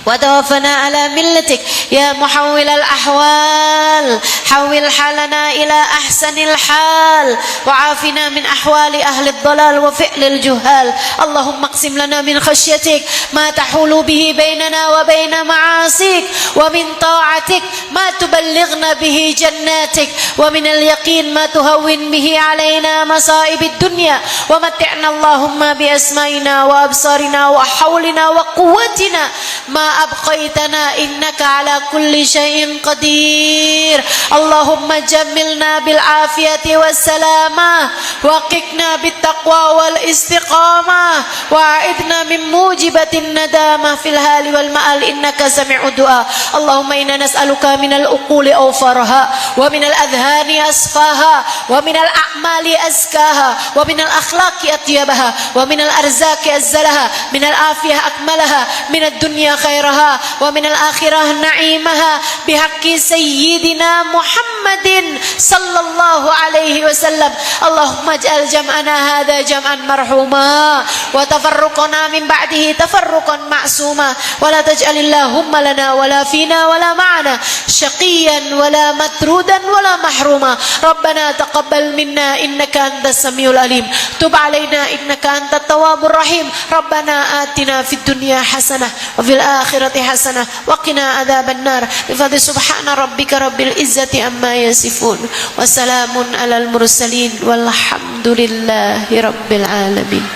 Speaker 2: وتوفنا على ملتك يا محول الأحوال حول حالنا إلى أحسن الحال وعافنا من أحوال أهل الضلال وفعل الجهال. اللهم اقسم لنا من خشيتك ما تحول به بيننا وبين معاصيك ومن طاعتك ما تبلغنا به جناتك ومن اليقين ما تهون به علينا مصائب الدنيا ومتعنا اللهم بأسمائنا وأبصارنا وحولنا وقوتنا ما أبقيتنا إنك على كل شيء قدير. اللهم جملنا بالعافية والسلامة وقنا بالتقوى والاستقامة وأعذنا من موجبة الندامة في الحال والمآل إنك سميع الدعاء. اللهم إنا نسألك من العقول أوفرها ومن الأذهان أصفاها ومن الأعمال أزكاها ومن الأخلاق أطيبها ومن الأرزاق أزلها من العافية أكملها من الدنيا خيرها ومن الآخرة نعيمها بحق سيدنا محمد صلى الله عليه وسلم. اللهم اجعل جمعنا هذا جمعا مرحوما وتفرقنا من بعده تفرقا معصوما ولا تجعل اللهم لنا ولا فينا ولا معنا شقيا ولا مطرودا ولا محروما. ربنا تقبل منا إنك أنت السميع العليم تب علينا إنك أنت التواب الرحيم. ربنا آتنا في الدنيا حسنة وفي الآخرة حسنة وقنا عذاب النار بفضل سبحان ربك رب العزة عما يصفون وسلام على المرسلين والحمد لله رب العالمين.